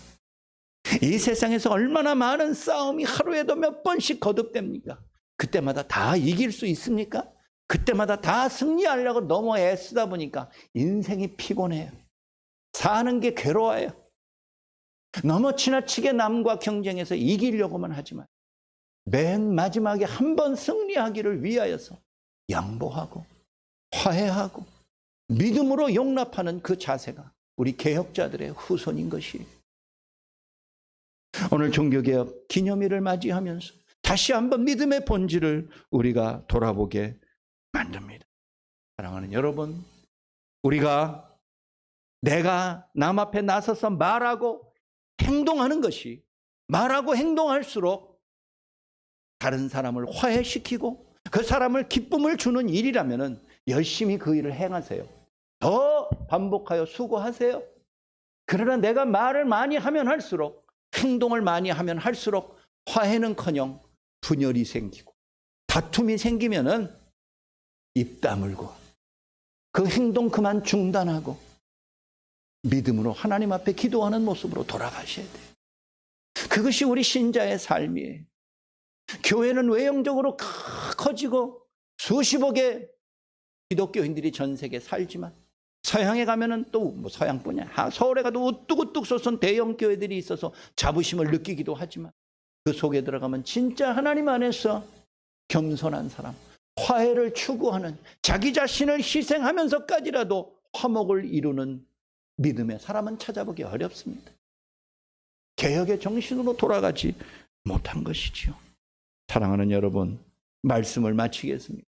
이 세상에서 얼마나 많은 싸움이 하루에도 몇 번씩 거듭됩니까? 그때마다 다 이길 수 있습니까? 그때마다 다 승리하려고 너무 애쓰다 보니까 인생이 피곤해요. 사는 게 괴로워요. 너무 지나치게 남과 경쟁해서 이기려고만 하지만 맨 마지막에 한 번 승리하기를 위하여서 양보하고 화해하고 믿음으로 용납하는 그 자세가 우리 개혁자들의 후손인 것이에요. 오늘 종교개혁 기념일을 맞이하면서 다시 한번 믿음의 본질을 우리가 돌아보게 만듭니다. 사랑하는 여러분, 우리가 내가 남 앞에 나서서 말하고 행동하는 것이 말하고 행동할수록 다른 사람을 화해시키고 그 사람을 기쁨을 주는 일이라면 열심히 그 일을 행하세요. 더 반복하여 수고하세요. 그러나 내가 말을 많이 하면 할수록 행동을 많이 하면 할수록 화해는커녕 분열이 생기고 다툼이 생기면은 입 다물고 그 행동 그만 중단하고 믿음으로 하나님 앞에 기도하는 모습으로 돌아가셔야 돼요. 그것이 우리 신자의 삶이에요. 교회는 외형적으로 커지고 수십억의 기독교인들이 전 세계에 살지만 서양에 가면은 또 뭐 서양뿐이야. 서울에 가도 우뚝우뚝 솟은 대형 교회들이 있어서 자부심을 느끼기도 하지만 그 속에 들어가면 진짜 하나님 안에서 겸손한 사람, 화해를 추구하는 자기 자신을 희생하면서까지라도 화목을 이루는 믿음의 사람은 찾아보기 어렵습니다. 개혁의 정신으로 돌아가지 못한 것이지요. 사랑하는 여러분, 말씀을 마치겠습니다.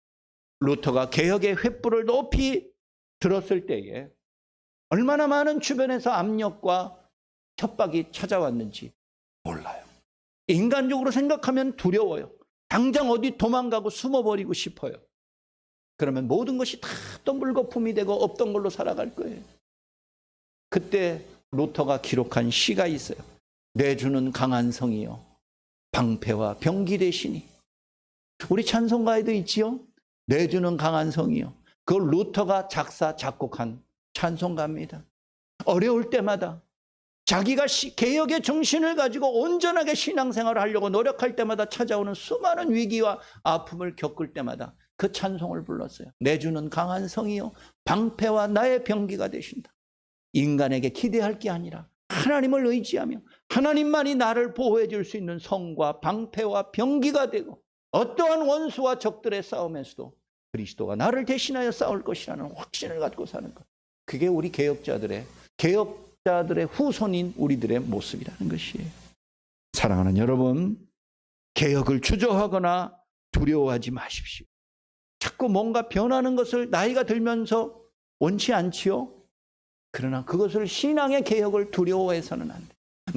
루터가 개혁의 횃불을 높이 들었을 때에 얼마나 많은 주변에서 압력과 협박이 찾아왔는지 몰라요. 인간적으로 생각하면 두려워요. 당장 어디 도망가고 숨어버리고 싶어요. 그러면 모든 것이 다 또 물거품이 되고 없던 걸로 살아갈 거예요. 그때 루터가 기록한 시가 있어요. 내주는 강한 성이요 방패와 병기 되시니. 우리 찬송가에도 있지요. 내주는 강한 성이요. 그걸 루터가 작사 작곡한 찬송가입니다. 어려울 때마다 자기가 개혁의 정신을 가지고 온전하게 신앙생활을 하려고 노력할 때마다 찾아오는 수많은 위기와 아픔을 겪을 때마다 그 찬송을 불렀어요. 내주는 강한 성이요 방패와 나의 병기가 되신다. 인간에게 기대할 게 아니라 하나님을 의지하며 하나님만이 나를 보호해 줄 수 있는 성과 방패와 병기가 되고 어떠한 원수와 적들의 싸움에서도 그리스도가 나를 대신하여 싸울 것이라는 확신을 갖고 사는 것. 그게 우리 개혁자들의 후손인 우리들의 모습이라는 것이에요. 사랑하는 여러분, 개혁을 주저하거나 두려워하지 마십시오. 자꾸 뭔가 변하는 것을 나이가 들면서 원치 않지요. 그러나 그것을 신앙의 개혁을 두려워해서는 안 돼요.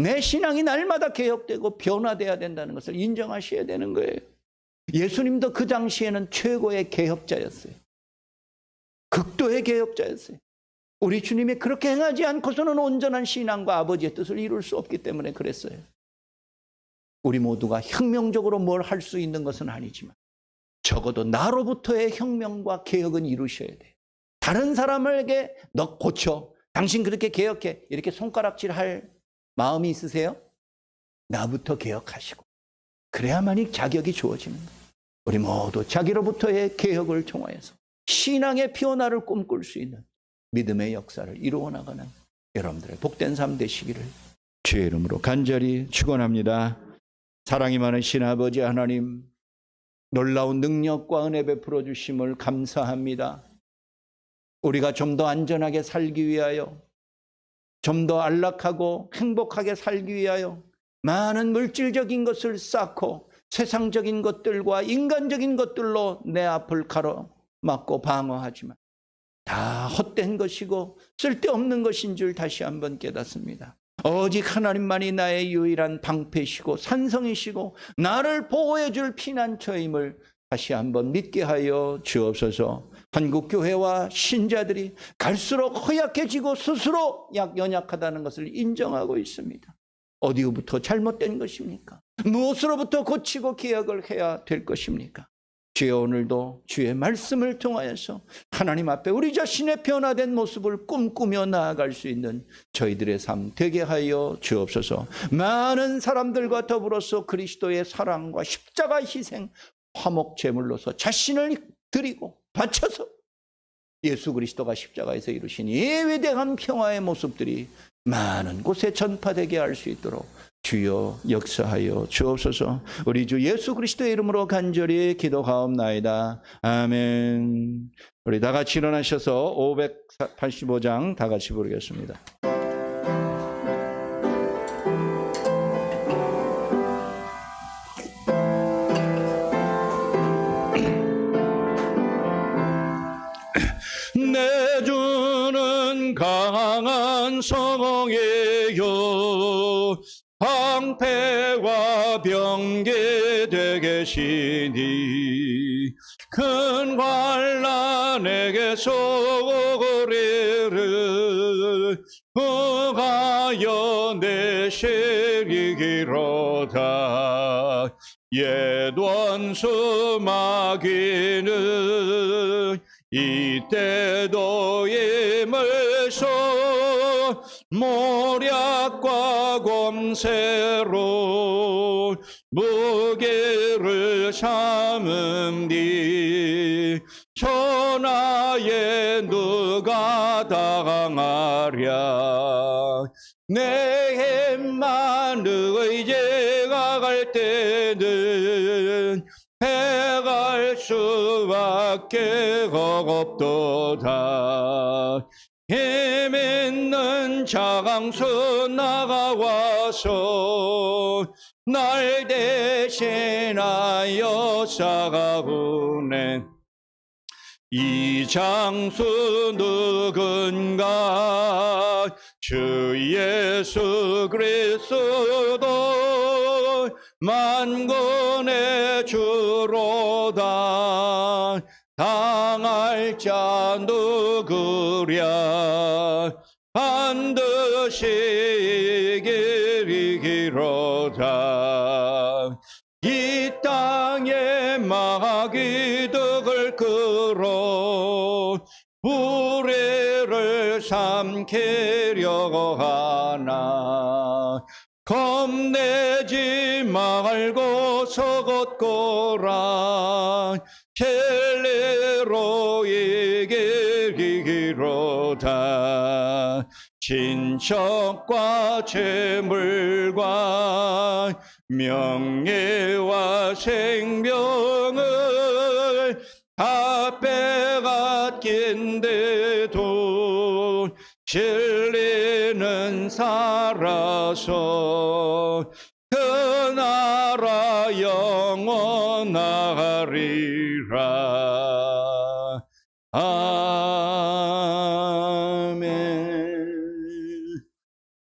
내 신앙이 날마다 개혁되고 변화돼야 된다는 것을 인정하셔야 되는 거예요. 예수님도 그 당시에는 최고의 개혁자였어요. 극도의 개혁자였어요. 우리 주님이 그렇게 행하지 않고서는 온전한 신앙과 아버지의 뜻을 이룰 수 없기 때문에 그랬어요. 우리 모두가 혁명적으로 뭘 할 수 있는 것은 아니지만 적어도 나로부터의 혁명과 개혁은 이루셔야 돼요. 다른 사람에게 너 고쳐, 당신 그렇게 개혁해, 이렇게 손가락질할 마음이 있으세요? 나부터 개혁하시고 그래야만이 자격이 주어지는 거예요. 우리 모두 자기로부터의 개혁을 통하여서 신앙의 피어나를 꿈꿀 수 있는 믿음의 역사를 이루어 나가는 여러분들의 복된 삶 되시기를 주의 이름으로 간절히 축원합니다. 사랑이 많으신 아버지 하나님, 놀라운 능력과 은혜 베풀어 주심을 감사합니다. 우리가 좀 더 안전하게 살기 위하여, 좀 더 안락하고 행복하게 살기 위하여 많은 물질적인 것을 쌓고 세상적인 것들과 인간적인 것들로 내 앞을 가로막고 방어하지만 다 헛된 것이고 쓸데없는 것인 줄 다시 한번 깨닫습니다. 오직 하나님만이 나의 유일한 방패시고 산성이시고 나를 보호해 줄 피난처임을 다시 한번 믿게 하여 주옵소서. 한국교회와 신자들이 갈수록 허약해지고 스스로 연약하다는 것을 인정하고 있습니다. 어디부터 잘못된 것입니까? 무엇으로부터 고치고 개혁을 해야 될 것입니까? 주여, 오늘도 주의 말씀을 통하여서 하나님 앞에 우리 자신의 변화된 모습을 꿈꾸며 나아갈 수 있는 저희들의 삶 되게 하여 주옵소서. 많은 사람들과 더불어서 그리스도의 사랑과 십자가 희생, 화목 제물로서 자신을 드리고 바쳐서 예수 그리스도가 십자가에서 이루신 이 위대한 평화의 모습들이 많은 곳에 전파되게 할 수 있도록 주여 역사하여 주옵소서. 우리 주 예수 그리스도의 이름으로 간절히 기도하옵나이다. 아멘. 우리 다 같이 일어나셔서 585장 다 같이 부르겠습니다. 내 주는 강한 성이요 방패와 병게 되시니 큰 환난에게 소리를 응하여 내시리기로다. 옛 원수 마귀는 이때도 임을소 모략과 검새로 무게를 삼음니 천하에 누가 당하랴. 내 힘만 의지가 갈 때는 해갈 수밖에 없도다. 힘 있는 자강수 나가와서 날 대신하여 싸가구네. 이 장수 누군가 주 예수 그리스도 만군의 주로다. 당할 자 누구랴. 반드시 이기리기로다. 이 땅에 마귀덕을 끌어 우리를 삼키려고 하나. 겁내지 말고 서걷거라. 진리로 이기리기로다. 친척과 재물과 명예와 생명을 다 빼앗긴데도 진리는 살아서 그 나라 영원하리라. 아멘.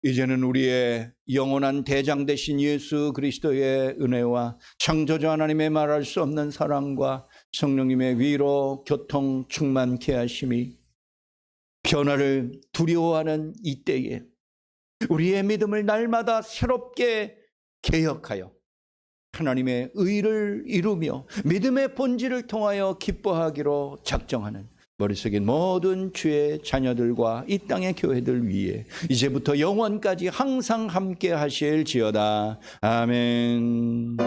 이제는 우리의 영원한 대장 되신 예수 그리스도의 은혜와 창조주 하나님의 말할 수 없는 사랑과 성령님의 위로 교통 충만케 하심이 변화를 두려워하는 이 때에 우리의 믿음을 날마다 새롭게 개혁하여 하나님의 의를 이루며 믿음의 본질을 통하여 기뻐하기로 작정하는 머릿속에 모든 주의 자녀들과 이 땅의 교회들 위해 이제부터 영원까지 항상 함께 하실지어다. 아멘.